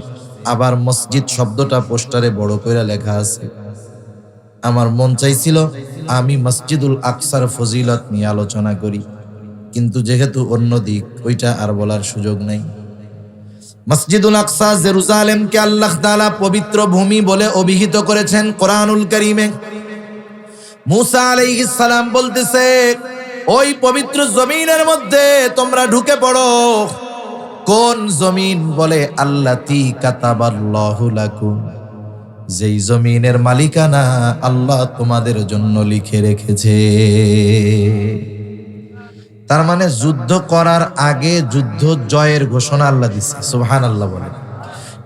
আবার মসজিদ শব্দটা পোস্টারে বড় করে লেখা আছে, আমার মন চাইছিল আমি মসজিদুল আকসার ফজিলত নিয়ে আলোচনা করি, কিন্তু যেহেতু অন্য দিক, ওইটা আর বলার সুযোগ নাই। মসজিদুল আকসা জেরুজালেমকে আল্লাহ তাআলা পবিত্র ভূমি বলে অভিহিত করেছেন কোরআনুল কারীমে। মুসা আলাইহিস সালাম বলতেছে, ওই পবিত্র জমিনের মধ্যে তোমরা ঢুকে পড়ো। কোন জমিন? বলে আল্লাতী কাতাবাল্লাহু লাকুম, যেই জমিনের মালিকানা আল্লাহ তোমাদের জন্য লিখে রেখেছে। তার মানে যুদ্ধ করার আগে যুদ্ধ জয়ের ঘোষণা আল্লাহ দিচ্ছে, সুবহানাল্লাহ বলেন।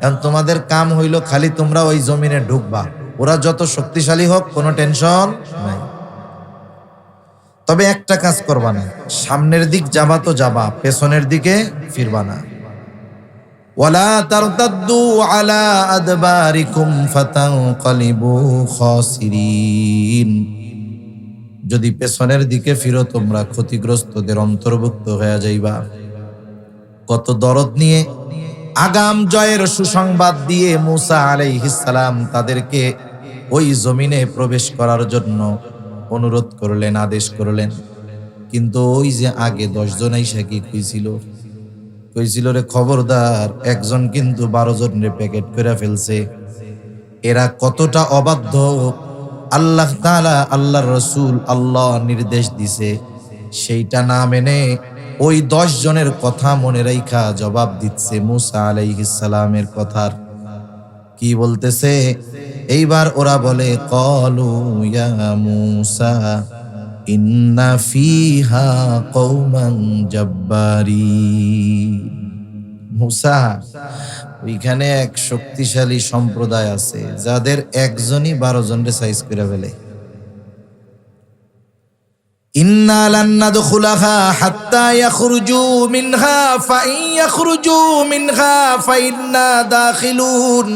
এখন তোমাদের কাম হইল খালি তোমরা ওই জমিনে ঢুকবা, ওরা যত শক্তিশালী হোক কোনো টেনশন নাই। তবে একটা কাজ করবা না, সামনের দিক যাবা তো যাবা, পেছনের দিকে ফিরবা না। ওয়ালা তারতাদ্দু আলা আদবারিকুম ফাতানকালিবু খাসিরিন, যদি পেছনের দিকে ফিরো তোমরা ক্ষতিগ্রস্তদের অন্তর্ভুক্ত হয়ে যাইবা। কত দরদ নিয়ে আগাম জয়ের সুসংবাদ দিয়ে মুসা আলাইহিস সালাম তাদেরকে ওই জমিনে প্রবেশ করার জন্য অনুরোধ করলেন, আদেশ করলেন। কিন্তু ওই যে আগে 10 জন আইসা কি কইছিল রে, খবরদার, একজন কিন্তু 12 জনের প্যাকেট করে ফেলছে। এরা কতটা অবাধ্য, আল্লাহ তাআলা, আল্লাহর রাসূল, আল্লাহ নির্দেশ দিছে, সেইটা না মেনে ওই 10 জনের কথা মনে রাইখা জবাব দিচ্ছে মুসা আলাইহিস সালামের কথার। কি বলতেছে? এইবার ওরা বলে, ক্বালু ইয়া মুসা ইন্না ফিহা কওমান জাব্বারিন। মুসা, ওইখানে এক শক্তিশালী সম্প্রদায় আছে যাদের একজনই 12 জনের সাইজ করে ফেলে। ইন্না লান নাদখুলাহা হাত্তা ইয়াখরুজু মিনহা ফাইন ইয়াখরুজু মিনহা ফাইন্না দাখিলুন।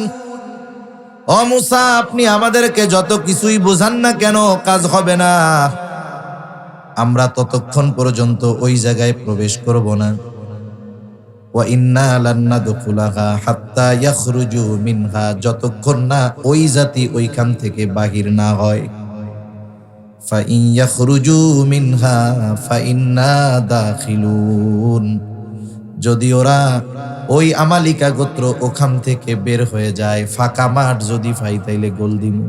ও মুসা, আপনি আমাদেরকে যত কিছুই বোঝান না কেন, কাজ হবে না। আমরা ততক্ষণ পর্যন্ত ওই জায়গায় প্রবেশ করব না। ওয়া ইন্না লান নাদখুলাহা হাত্তা ইয়াখরুজু মিনহা, যতক্ষণ না ওই জাতি ওইখান থেকে বাহির না হয়। ফাইন ইয়াখরুজু মিনহা ফাইন্না দাখিলুন, যদি ওরা ওই আমালিকা গোত্র ওখান থেকে বের হয়ে যায়, ফাঁকা মাঠ যদি পাই তাইলে গোল দিমু।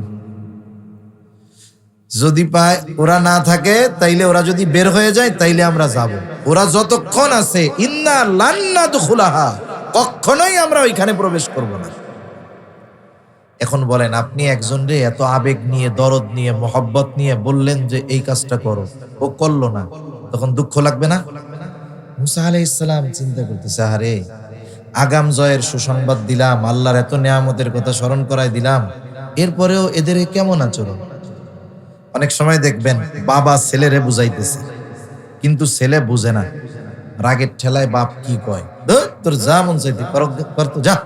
যদি পায়, ওরা না থাকে তাইলে, ওরা যদি বের হয়ে যায় তাইলে আমরা যাব। ওরা যতক্ষণ আছে, ইন্না লান নাদখুলাহা, কখনোই আমরা ওইখানে প্রবেশ করব না। এখন বলেন, আপনি একজনরে এত আবেগ নিয়ে, দরদ নিয়ে, মহব্বত নিয়ে বললেন যে এই কাজটা করো, ও করলো না, তখন দুঃখ লাগবে না? মুসা আলাইহিস সালাম চিন্তা করতেছে, আরে আগাম জয়ের সুসংবাদ দিলাম, আল্লাহর এত নিয়ামতের কথা স্মরণ করাই দিলাম, এরপরেও এদের কেমন আচরণ। অনেক সময় দেখবেন বাবা ছেলেরে বুঝাইতেছে, কিন্তু ছেলে বুঝে না, রাগের ঠেলায় বাপ কি কয়, ধুর, তোর যা মন চাইতে কর তো, যা।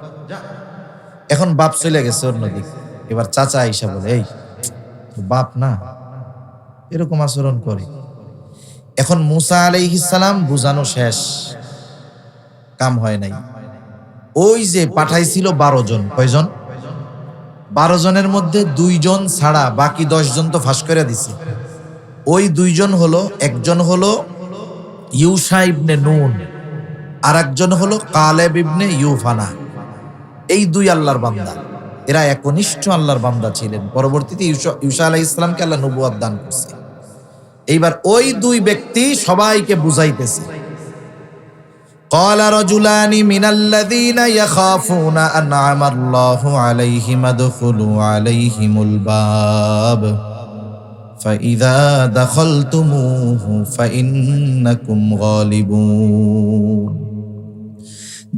এখন বাপ চলে গেছে অন্যদিকে, এবার চাচা আইসা বলে, এই তোর বাপ না এরকম আচরণ করে। এখন মুসা আলাইহিস সালাম বুঝানো শেষ, কাম হয় নাই। ওই যে পাঠাইছিল 12 জন, কয়জন? 12 জনের মধ্যে 2 জন ছাড়া বাকি 10 জন তো ফাঁস করে দিছে। ওই 2 জন হলো, একজন হলো ইউশা ইবনে নুন, আর একজন হলো কালেব ইবনে ইউফানা। এই 2 আল্লাহর বান্দা, এরা একনিষ্ঠ আল্লাহর বান্দা ছিলেন। পরবর্তীতে ইউশা আলাইহিস সালামকে আল্লাহ নবুয়ত দান করছে। এইবার ওই 2 ব্যক্তি সবাইকে বুঝাইতেছে, قال رجلان من الذين يخافون أنعم الله عليهم ادخلوا عليهم الباب فإذا دخلتموه فإنكم غالبون।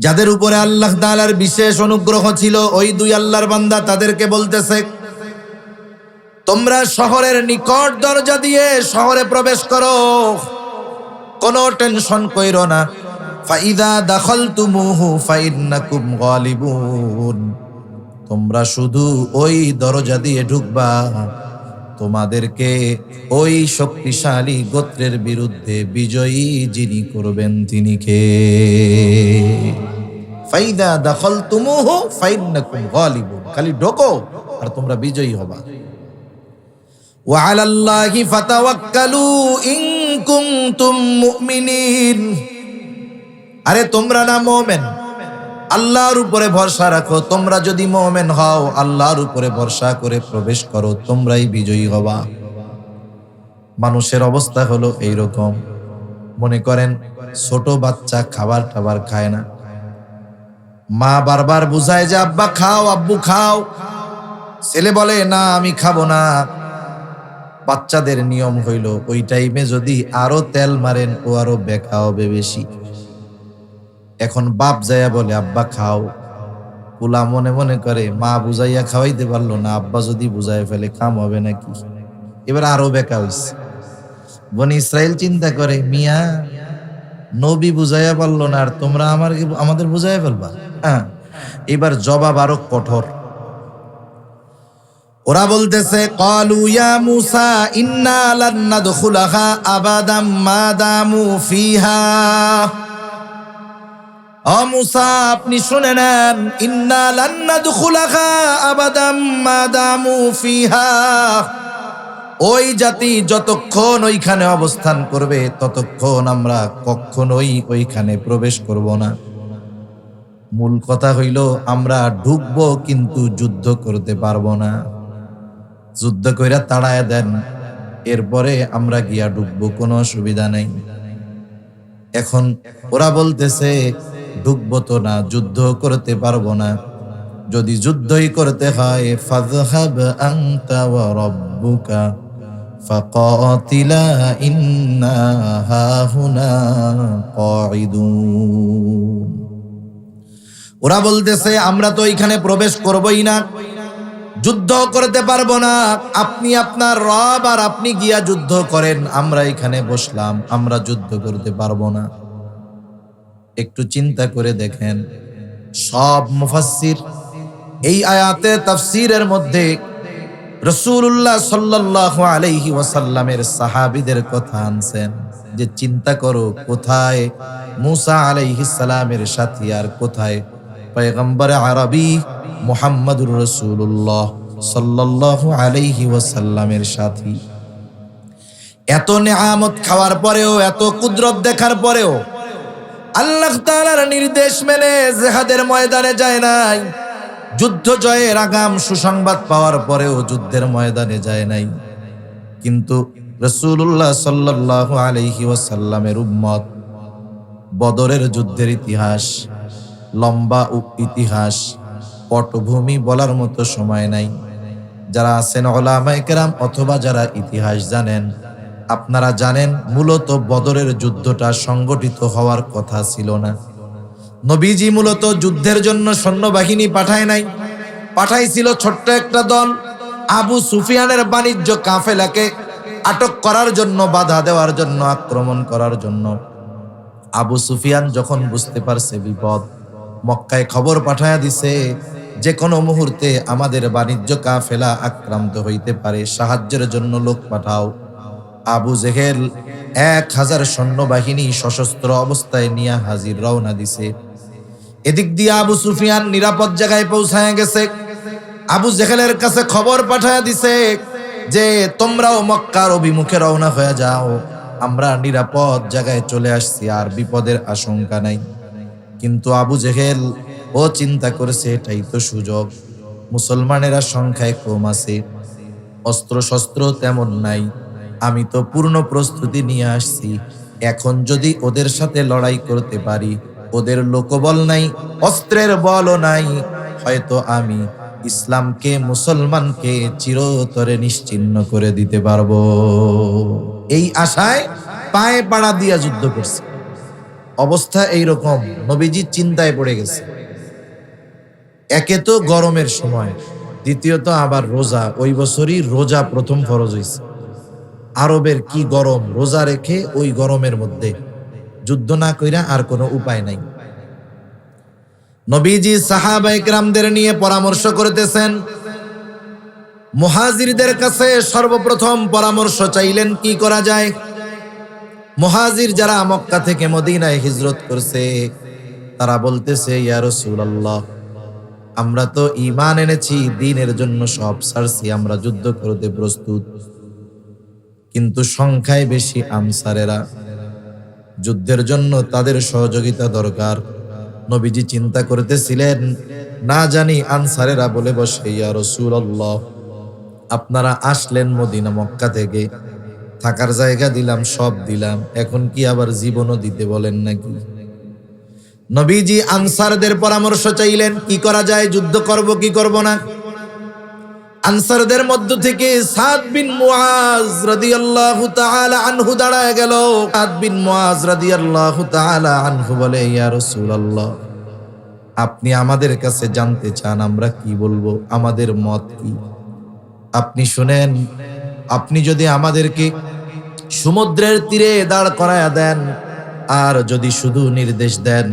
যাদের উপরে আল্লাহ তাআলার বিশেষ অনুগ্রহ ছিল, ওই 2 আল্লাহর বান্দা তাদেরকে বলতেছে, তোমরা শহরের নিকট দরজা দিয়ে শহরে প্রবেশ করো, কোনো টেনশন কইরো না। ফাইদা দাখালতুমুহু ফাইন্নাকুম গালিবুন, তোমরা শুধু ওই দরজা দিয়ে ঢুকবা, তোমাদেরকে ওই শক্তিশালী গোত্রের বিরুদ্ধে বিজয়ী যিনি করবেন তিনি কে। ফাইদা দাখালতুমুহু ফাইন্নাকুম গালিবুন, খালি ঢোকো আর তোমরা বিজয়ী হবা। ওয়া আলাল্লাহি ফাতাওয়াক্কালু ইন কুনতুম মুমিনিন, আরে তোমরা না মুমিন, আল্লাহর উপরে ভরসা রাখো। তোমরা যদি মুমিন হও, আল্লাহর উপরে ভরসা করে প্রবেশ করো, তোমরাই বিজয়ী হবা। মানুষের অবস্থা হলো এইরকম। মনে করেন ছোট বাচ্চা খাবার টাবার খায় না, মা বারবার বুঝায় যে আব্বা খাও, আব্বু খাও, ছেলে বলে না আমি খাবো না। বাচ্চাদের নিয়ম হইল ওই টাইমে যদি আরো তেল মারেন ও আরো বেকা হবে বেশি। এখন বাপ যাইয়া বলে আব্বা খাও, পোলা মনে মনে করে মা বুঝাইয়া খাওয়াইতে পারলো না, আব্বা যদি বুঝাই ফেলে কাম হবে নাকি, এবার আরো বেকা হইছে। বনি ইসরাইল চিন্তা করে, মিয়া নবী বুঝাইয়া পারলো না আর তোমরা আমাদের বুঝাইয়া ফেলবা। হ্যাঁ, এবার জবাব আরো কঠোর। ওরা বলতেছে, ক্বালু ইয়া মূসা ইন্না লান নাদখুলাহা আবাদাম মা দামু ফিহা। ও মূসা আপনি শুনে নেন, ইন্না লান নাদখুলাহা আবাদাম মা দামু ফিহা, ওই জাতি যতক্ষণ ওইখানে অবস্থান করবে ততক্ষণ আমরা কখনোই ওইখানে প্রবেশ করব না। মূল কথা হইল আমরা ঢুকবো কিন্তু যুদ্ধ করতে পারবো না। যুদ্ধ কইরা তাড়ায় দেন, এরপরে আমরা গিয়া ঢুকবো, কোনো অসুবিধা নেই। এখন ওরা বলতেছে ঢুকবো তো না, যুদ্ধ করতে পারবো না। যদি যুদ্ধই করতে হয় ফাযহাব আনতা ওয়া রাব্বুকা ফাকাতিলা ইন্না হাহুনা কাঈদুন। ওরা বলতেছে আমরা তো এখানে প্রবেশ করবই না, যুদ্ধ করতে পারবো না, আপনি আপনার রব আর আপনি গিয়া যুদ্ধ করেন, আমরা এখানে বসলাম, আমরা যুদ্ধ করতে পারবো না। একটু চিন্তা করে দেখেন, সব মুফাসসির এই আয়াতে তাফসীরের মধ্যে রাসূলুল্লাহ সাল্লাল্লাহু আলাইহি ওয়াসাল্লামের সাহাবীদের কথা আনছেন যে চিন্তা করো কোথায় মূসা আলাইহিস সালামের সাথী আর কোথায় পয়গম্বর আরবি মুহাম্মদুর রাসূলুল্লাহ সাল্লাল্লাহু আলাইহি ওয়াসাল্লামের সাথী। এত নেয়ামত খাওয়ার পরেও, এত কুদরত দেখার পরেও আল্লাহ তাআলার নির্দেশ মেনে জিহাদের ময়দানে যায় নাই। যুদ্ধ জয়ের আগাম সুসংবাদ পাওয়ার পরেও যুদ্ধের ময়দানে যায় নাই। কিন্তু রাসূলুল্লাহ সাল্লাল্লাহু আলাইহি ওয়াসাল্লামের উম্মত বদরের যুদ্ধের ইতিহাস, লম্বা ইতিহাস, পটভূমি বলার মতো সময় নাই। যারা আছেন উলামায়ে কেরাম অথবা যারা ইতিহাস জানেন, আপনারা জানেন মূলত বদরের যুদ্ধটা সংগঠিত হওয়ার কথা ছিল না। নবীজি মূলত যুদ্ধের জন্য সৈন্যবাহিনী পাঠায় নাই, পাঠাইছিল ছোট্ট একটা দল, আবু সুফিয়ানের বাণিজ্য কাফেলাকে আটক করার জন্য, বাধা দেওয়ার জন্য, আক্রমণ করার জন্য। আবু সুফিয়ান যখন বুঝতে পারছে বিপদ, মক্কায় খবর পাঠায়া দিছে যে কোনো মুহূর্তে আমাদের বাণিজ্য কাফেলা আক্রান্ত হইতে পারে, সাহায্যের জন্য লোক পাঠাও। আবু জেহেল 1000 সৈন্যবাহিনী সশস্ত্র অবস্থায় নিয়ে হাজির রওনা দিছে। এদিক দিয়ে আবু সুফিয়ান নিরাপদ জায়গায় পৌঁছায় গেছে। আবু জেহেলের কাছে খবর পাঠায়া দিছে যে তোমরাও মক্কার অভিমুখে রওনা হয়ে যাও, আমরা নিরাপদ জায়গায় চলে আসছি, আর বিপদের আশঙ্কা নাই। কিন্তু আবু জেহেল ও চিন্তা করেছে এটাই তো সুযোগ, মুসলমানেরা সংখ্যায় কম আছে, অস্ত্র শস্ত্র তেমন নাই, আমি তো পূর্ণ প্রস্তুতি নিয়ে আসছি, এখন যদি ওদের সাথে লড়াই করতে পারি, ওদের লোকবল নাই, অস্ত্রের বলও নাই, হয়তো আমি ইসলামকে, মুসলমানকে চিরতরে নিশ্চিহ্ন করে দিতে পারবো। এই আশায় পায়ে পাড়া দিয়া যুদ্ধ করছে। অবস্থা এইরকম, নবীজি চিন্তায় পড়ে গেছে। একে তো গরমের সময়, দ্বিতীয়ত আবার রোজা, ওই বছরই রোজা প্রথম ফরজ হয়েছে। আরবের কি গরম, রোজা রেখে ওই গরমের মধ্যে যুদ্ধ না কইরা আর কোনো উপায় নাই। নবীজি সাহাবায়ে কেরামদের নিয়ে পরামর্শ করতেছেন। মুহাজিরদের কাছে সর্বপ্রথম পরামর্শ চাইলেন কি করা যায়। মুহাজির যারা মক্কা থেকে মদিনায় হিজরত করছে, তারা বলতেছে ইয়া রাসূলুল্লাহ, আমরা তো ঈমান এনেছি, দ্বীনের জন্য সব ছাড়ছি, আমরা যুদ্ধ করতে প্রস্তুত, কিন্তু সংখ্যায় বেশি আনসারেরা, যুদ্ধের জন্য তাদের সহযোগিতা দরকার। নবীজি চিন্তা করতেছিলেন, না জানি আনসারেরা বলে বসে ইয়া রাসূলুল্লাহ, আপনারা আসলেন মদিনা মক্কা থেকে, থাকার জায়গা দিলাম, সব দিলাম, এখন কি আবার জীবনও দিতে বলেন নাকি? নবীজি আনসারদের পরামর্শ চাইলেন কি করা যায়, যুদ্ধ করব কি করব না। আনসারদের মধ্য থেকে সাদ বিন মুআজ রাদিয়াল্লাহু তাআলা আনহু দাঁড়ায় গেল। সাদ বিন মুআজ রাদিয়াল্লাহু তাআলা আনহু বলে ইয়া রাসূলুল্লাহ, আপনি আমাদের কাছে জানতে চান আমরা কি বলবো, আমাদের মত কি? আপনি শুনেন, আপনি যদি আমাদেরকে সমুদ্রের তীরে দাঁড় করায়া দেন, আর যদি শুধু নির্দেশ দেন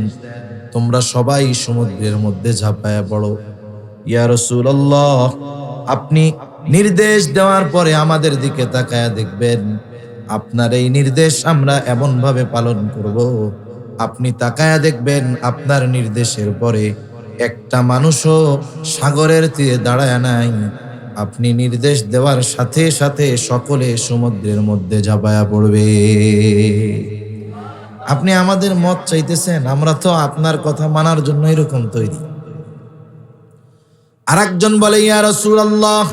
তোমরা সবাই সমুদ্রের মধ্যে ঝাঁপায়া পড়ো, ইয়া রাসূলুল্লাহ, আপনি নির্দেশ দেওয়ার পরে আমাদের দিকে তাকায়া দেখবেন, আপনার এই নির্দেশ আমরা এমন ভাবে পালন করব, আপনি তাকায়া দেখবেন আপনার নির্দেশের পরে একটা মানুষও সাগরের তীরে দাঁড়ায় নাই, আপনি নির্দেশ দেওয়ার সাথে সাথে সকলে সমুদ্রের মধ্যে ঝাঁপায়া পড়বে। আপনি আমাদের মত চাইতেছেন, আমরা তো আপনার কথা মানার জন্য এরকম তৈরি। আরেকজন বলে ইয়া রাসূলুল্লাহ,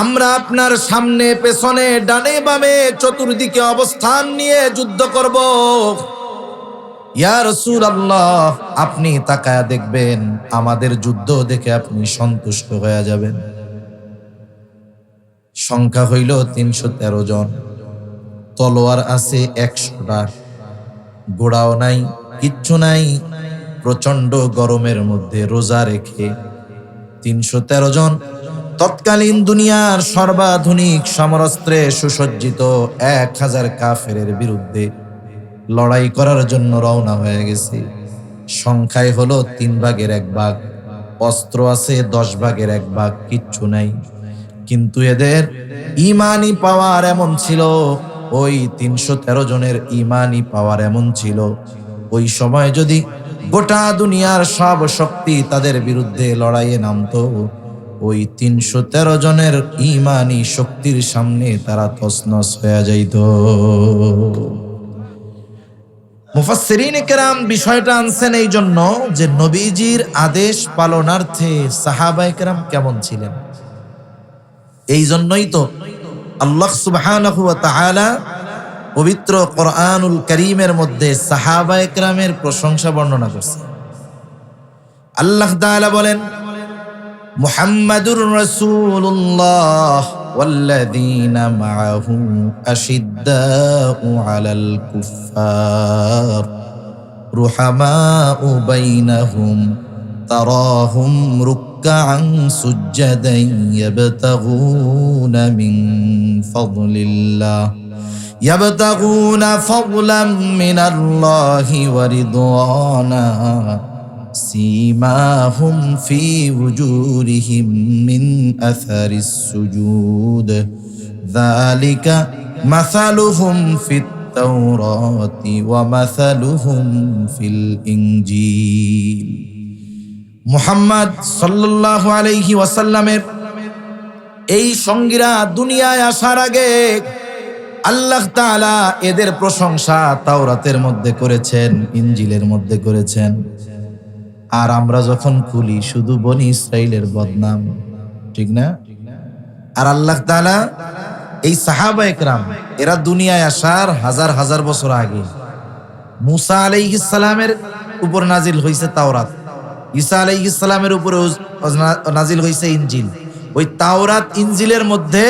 আমরা আপনার সামনে পেছনে ডানে বামে চতুর্দিকে অবস্থান নিয়ে যুদ্ধ করব। ইয়া রাসূলুল্লাহ, আপনি তাকায়া দেখবেন, আমাদের যুদ্ধ দেখে আপনি সন্তুষ্ট হয়ে যাবেন। সংখ্যা হইল 313 জন, তলোয়ার আছে 100টা, ঘোড়াও নাই, কিচ্ছু নাই, প্রচন্ড গরমের মধ্যে রোজা রেখে 313 জন তৎকালীন দুনিয়ার সর্বাধুনিক সমরাস্ত্রে সুসজ্জিত 1000 কাফেরের বিরুদ্ধে লড়াই করার জন্য রওনা হয়ে গেছে। সংখ্যায় হলো 3 ভাগের 1 ভাগ, অস্ত্র আছে 10 ভাগের 1 ভাগ, কিচ্ছু নাই। কিন্তু এদের ঈমানি পাওয়ার এমন ছিল, ওই 313 জনের ঈমানি পাওয়ার এমন ছিল, ওই সময় যদি গোটা দুনিয়ার সব শক্তি তাদের বিরুদ্ধে লড়াইয়ে নামতো, ওই 313 জনের ঈমানি শক্তির সামনে তারা তছনছ হয়ে যাইত। মুফাসসিরিনে কেরাম বিষয়টা আনছেন এই জন্য যে নবীজির আদেশ পালনার্থে সাহাবায়ে কেরাম কেমন ছিলেন। এই জন্যই তো আল্লাহ সুবহানাহু ওয়া তাআলা পবিত্র কোরআনুল কারীমের মধ্যে সাহাবায়ে কেরামের প্রশংসা বর্ণনা করছেন। আল্লাহ তাআলা বলেন, মুহাম্মাদুর রাসূলুল্লাহ ওয়াল্লাযীনা মাআহু আশিদ্দাউ আলাল কুফফার রুহামাউ বাইনাহুম তারাহুম রুকআন সুজদান ইয়াবতাগুনা মিন ফাদলিল্লাহ يبتغون فضلا من الله ورضوانا سيماهم في وجوههم من أثر السجود ذلك مثلهم في التوراة ومثلهم في الإنجيل মুহাম্মদ সাল্লাল্লাহু আলাইহি ওয়াসাল্লামের এই সঙ্গীরা দুনিয়ায় আসার আগে আল্লাহ তাআলা এদের প্রশংসা তাওরাতের মধ্যে করেছেন, ইনজিলের মধ্যে করেছেন। আর আমরা যখন খুলি শুধু বনি ইসরাইলের বদনাম, ঠিক না? আর আল্লাহ তাআলা এই সাহাবায়ে কেরাম এরা দুনিয়ায় আসার হাজার হাজার বছর আগে মুসা আলাইহিস সালামের উপর নাজিল হয়েছে তাওরাত, ঈসা আলাইহিস সালামের উপরে নাজিল হয়েছে ইনজিল। ওই তাওরাত ইনজিলের মধ্যে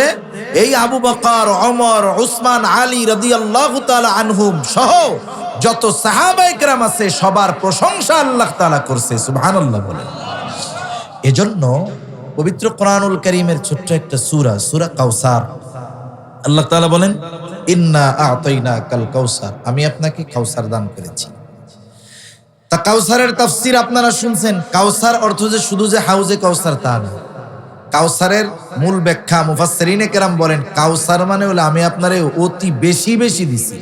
এই আবু বকর, ওমর, উসমান, আলী রাদিয়াল্লাহু তাআলা আনহুম সহ যত সাহাবায়ে কেরাম আছে সবার প্রশংসা আল্লাহ তাআলা করছে, সুবহানাল্লাহ বলে। এজন্য পবিত্র কোরআনুল কারীমের ছোট্ট একটা সূরা, সূরা কাউসার, আল্লাহ তাআলা বলেন ইন্না আ'তাইনাকাল কাউসার, আমি আপনাকে কাউসার দান করেছি। তা কাউসারের তাফসীর আপনারা শুনছেন। কাউসার অর্থ যে শুধু যে হাউজে কাউসার তা না। কাউসারের মূল ব্যাখ্যা মুফাসসিরিনে কেরাম বলেন কাউসার মানে হলো আমি আপনারে অতি বেশি বেশি দিছি।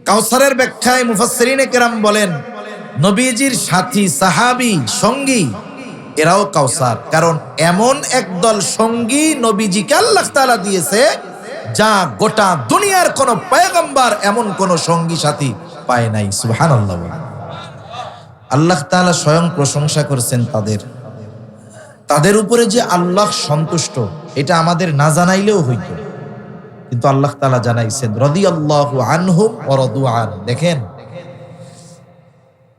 কাউসারের ব্যাখ্যায় মুফাসসিরিনে কেরাম বলেন নবীজির সাথী, সাহাবী, সঙ্গী এরাও কাউসার। কারণ এমন একদল সঙ্গী নবীজিকে আল্লাহ তাআলা দিয়েছে যা গোটা দুনিয়ার কোন পয়গম্বর এমন কোন সঙ্গী সাথী পায় নাই, সুবহানাল্লাহ। আল্লাহ তাআলা স্বয়ং প্রশংসা করেছেন তাদের উপরে যে আল্লাহ সন্তুষ্ট, এটা আমাদের না জানাইলেও হইতো, কিন্তু আল্লাহ তাআলা জানাইছেন রাদিয়াল্লাহু আনহুম ওয়া রাদু আন। দেখেন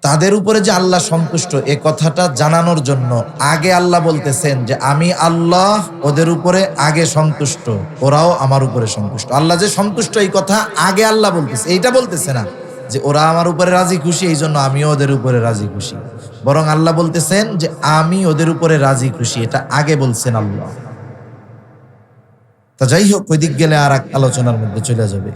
তাদের উপরে যে আল্লাহ সন্তুষ্ট এ কথাটা জানানোর জন্য আগে আল্লাহ বলতেছেন যে আমি আল্লাহ ওদের উপরে আগে সন্তুষ্ট, ওরাও আমার উপরে সন্তুষ্ট। আল্লাহ যে সন্তুষ্ট এই কথা আগে আল্লাহ বলতেছে, এইটা বলতেছে না যে ওরা আমার উপরে রাজি খুশি এই জন্য আমিও ওদের উপরে রাজি খুশি, বরং আল্লাহ বলতেছেন যে আমি ওদের উপরে রাজি খুশি, এটা আগে বলছেন আল্লাহ। তা যাই হোক, ওই দিক গেলে আর এক আলোচনার মধ্যে চলে যাবে।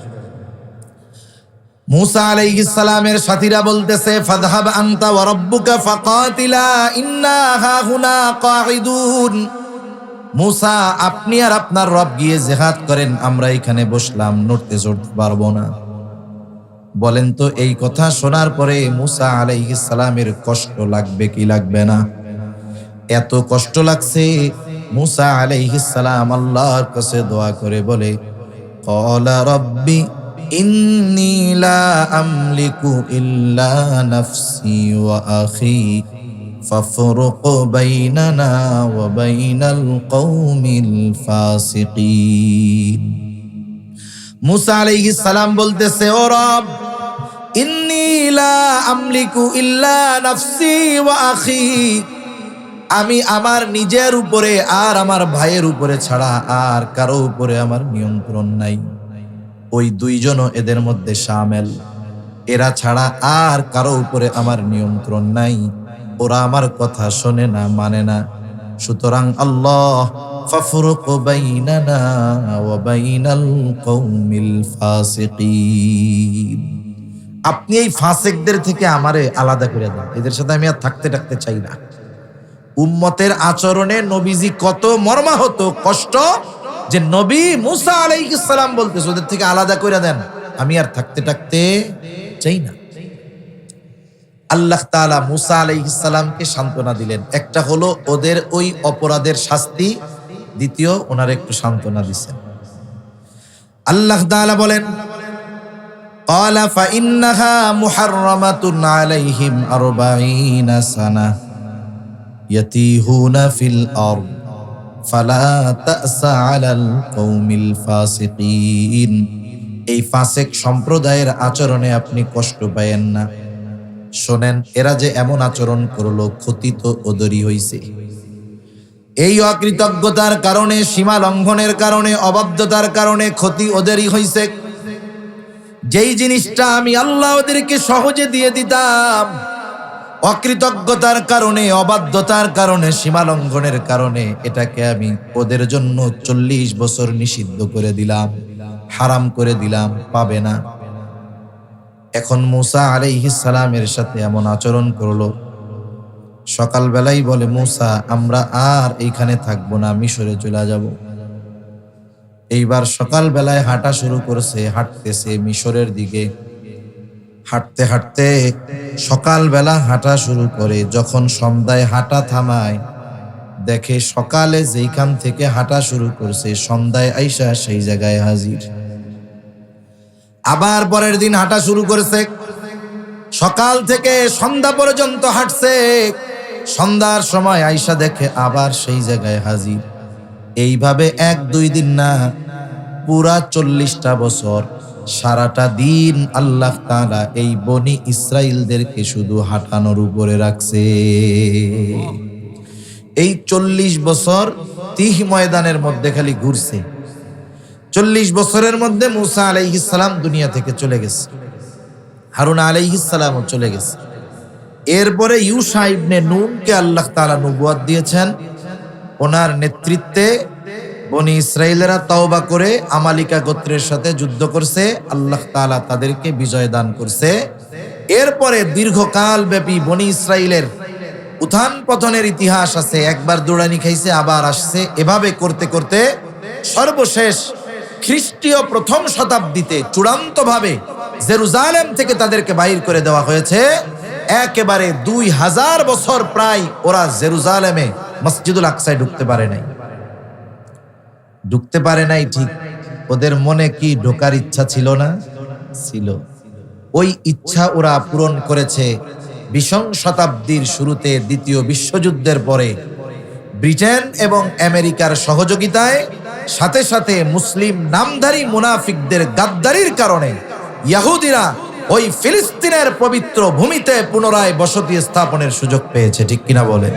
মুসা আলাইহিস সালামের সাথীরা বলতেছে ফাযহাব আনতা ওয়া রাব্বুকা ফাকাতিলা ইন্না হাহুনা কাঈদুন। মুসা আপনি আর আপনার রব গিয়ে জিহাদ করেন, আমরা এখানে বসলাম, নড়তে চড়তে পারবো না। বলেন তো এই কথা শোনার পরে মুসা আলাইহিস সালামের কষ্ট লাগবে কি লাগবে না? এত কষ্ট লাগছে মুসা আলাইহিস সালাম আল্লাহর কাছে দোয়া করে বলে ক্বালা রাব্বি ইন্নী লা আমলিকু ইল্লা নাফসি ওয়া আখি ফাফরুক বাইনানা ওয়া বাইনাল কওমিল ফাসিকিন। মুসা আলাইহিস সালাম বলতেছে ও রব, ইন্নী লা আমলিকু ইল্লা নাফসি ওয়া আখি, আমি আমার নিজের উপরে আর আমার ভাইয়ের উপরে ছাড়া আর কারো উপরে আমার নিয়ন্ত্রণ নাই। ওই দুইজনও এদের মধ্যে শামিল, এরা ছাড়া আর কারো উপরে আমার নিয়ন্ত্রণ নাই, ওরা আমার কথা শোনে না, মানে না। সুতরাং আল্লাহ ফাফরুক বাইনানা ওয়া বাইনাল কওমিল ফাসিকিন, আপনি এই ফাসিকদের থেকে আমারে আলাদা করে দেন, এদের সাথে আমি আর থাকতে চাই না। উম্মতের আচরণে নবীজি কত মর্মাহত কষ্ট যে নবী মুসা আলাইহিস সালাম বলতেছে ওদের থেকে আলাদা করে দেন, আমি আর থাকতে চাই না। আল্লাহ তাআলা মুসা আলাইহিস সালামকে সান্ত্বনা দিলেন, একটা হলো ওদের ওই অপরাধের শাস্তি, দ্বিতীয় ওনার একটু সান্ত্বনা দিয়েছেন। আল্লাহ তাআলা বলেন ক্বালা ফাইন্নাহা মুহাররামাতুন আলাইহিম 40 সানা ইয়াতিহুনা ফিল আরদ ফালা তা'সা আলাল কওমিল ফাসিকিন। এই ফাসিক সম্প্রদায়ের আচরণে আপনি কষ্ট পায়েন না। শোনেন, এরা যে এমন আচরণ করলো, ক্ষতি তো ওদেরই হইছে। এই অকৃতজ্ঞতার কারণে, সীমা লঙ্ঘনের কারণে, অবাধ্যতার কারণে ক্ষতি ওদেরই হইছে। যেই জিনিসটা আমি আল্লাহ ওদেরকে সহজে দিয়ে দিতাম, অকৃতজ্ঞতার কারণে, অবাধ্যতার কারণে, সীমালঙ্ঘনের কারণে এটাকে আমি ওদের জন্য 40 বছর নিষিদ্ধ করে দিলাম, হারাম করে দিলাম, পাবে না। এখন মূসা আলাইহিস সালামের সাথে এমন আচরণ করলো। সকালবেলাই বলে, মূসা আমরা আর এইখানে থাকবো না, মিশরে চলে যাব। এইবার সকালবেলায় হাঁটা শুরু করছে, হাঁটতেছে মিশরের দিকে। হাঁটতে হাঁটতে সকালবেলা হাঁটা শুরু করে, যখন সন্ধ্যায় হাঁটা থামায়, দেখে সকালে যেইখান থেকে হাঁটা শুরু করছে সন্ধ্যায় আইসা সেই জায়গায় হাজির। আবার পরের দিন হাঁটা শুরু করেছে, সকাল থেকে সন্ধ্যা পর্যন্ত হাঁটছে, সন্ধ্যার সময় আইসা দেখে আবার সেই জায়গায় হাজির। এইভাবে 1-2 দিন না, পুরা 40টা বছর সারাটা দিন আল্লাহ তাআলা এই বনি ইসরাইলদেরকে শুধু হাঁটানোর উপরে রাখছে। এই 40 বছর তিহ ময়দানের মধ্যে খালি ঘুরছে। 40 বছরের মধ্যে মূসা আলাইহিস সালাম দুনিয়া থেকে চলে গেছে, হারুন আলাইহিস সালামও চলে গেছে। এরপরে ইউশা ইবনে নুনকে আল্লাহ তাআলা নবুয়ত দিয়েছেন। ওনার নেতৃত্বে বনি ইসরাইলেরা তওবা করে আমালিকা গোত্রের সাথে যুদ্ধ করছে, আল্লাহ তাআলা তাদেরকে বিজয় দান করছে। এরপরে দীর্ঘকাল ব্যাপী বনি ইসরাইলের উত্থান পতনের ইতিহাস আছে। একবার দৌড়ানি খাইছে, আবার আসছে, এভাবে করতে করতে সর্বশেষ খ্রিস্টীয় প্রথম শতাব্দীতে চূড়ান্তভাবে জেরুজালেম থেকে তাদেরকে বাইর করে দেওয়া হয়েছে। একেবারে 2000 বছর প্রায় ওরা জেরুজালেমে মসজিদুল আকসায় ঢুকতে পারে নাই। ঠিক, ওদের মনে কি ঢোকার ইচ্ছা ছিল না? ছিল। ওই ইচ্ছা ওরা পূরণ করেছে 20 শতাব্দীর শুরুতে দ্বিতীয় বিশ্বযুদ্ধের পরে ব্রিটেন এবং আমেরিকার সহযোগিতায়, সাথে সাথে মুসলিম নামধারী মুনাফিকদের গাদ্দারির কারণে ইহুদিরা ওই ফিলিস্তিনের পবিত্র ভূমিতে পুনরায় বসতি স্থাপনের সুযোগ পেয়েছে। ঠিক কিনা বলেন?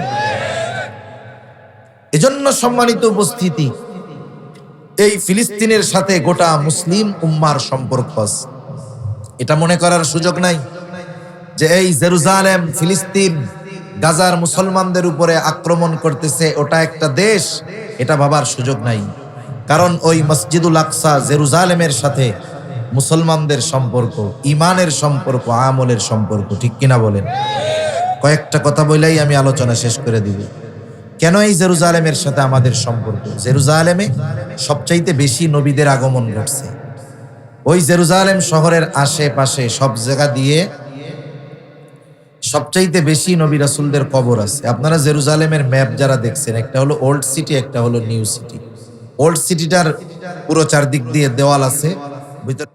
এজন্য সম্মানিত উপস্থিতি, এই ফিলিস্তিনের সাথে গোটা মুসলিম উম্মার সম্পর্ক আছে। এটা মনে করার সুযোগ নাই যে এই জেরুজালেম, ফিলিস্তিন, গাজার মুসলমানদের উপরে আক্রমণ করতেছে, ওটা একটা দেশ, এটা ভাবার সুযোগ নাই। কারণ ওই মসজিদুল আকসা জেরুজালেমের সাথে মুসলমানদের সম্পর্ক, ইমানের সম্পর্ক, আমলের সম্পর্ক। ঠিক কিনা বলেন? কয়েকটা কথা বলেই আমি আলোচনা শেষ করে দিব। কেন এই জেরুজালেমের সাথে আমাদের সম্পর্ক? জেরুজালেমে সবচাইতে বেশি নবীদের আগমন ঘটছে। ওই জেরুজালেম শহরের আশেপাশে সব জায়গা দিয়ে সবচাইতে বেশি নবী রাসূলদের কবর আছে। আপনারা জেরুজালেমের ম্যাপ যারা দেখছেন, একটা হলো ওল্ড সিটি, একটা হলো নিউ সিটি। ওল্ড সিটিটার পুরো চারদিক দিয়ে দেওয়াল আছে, ভিতরে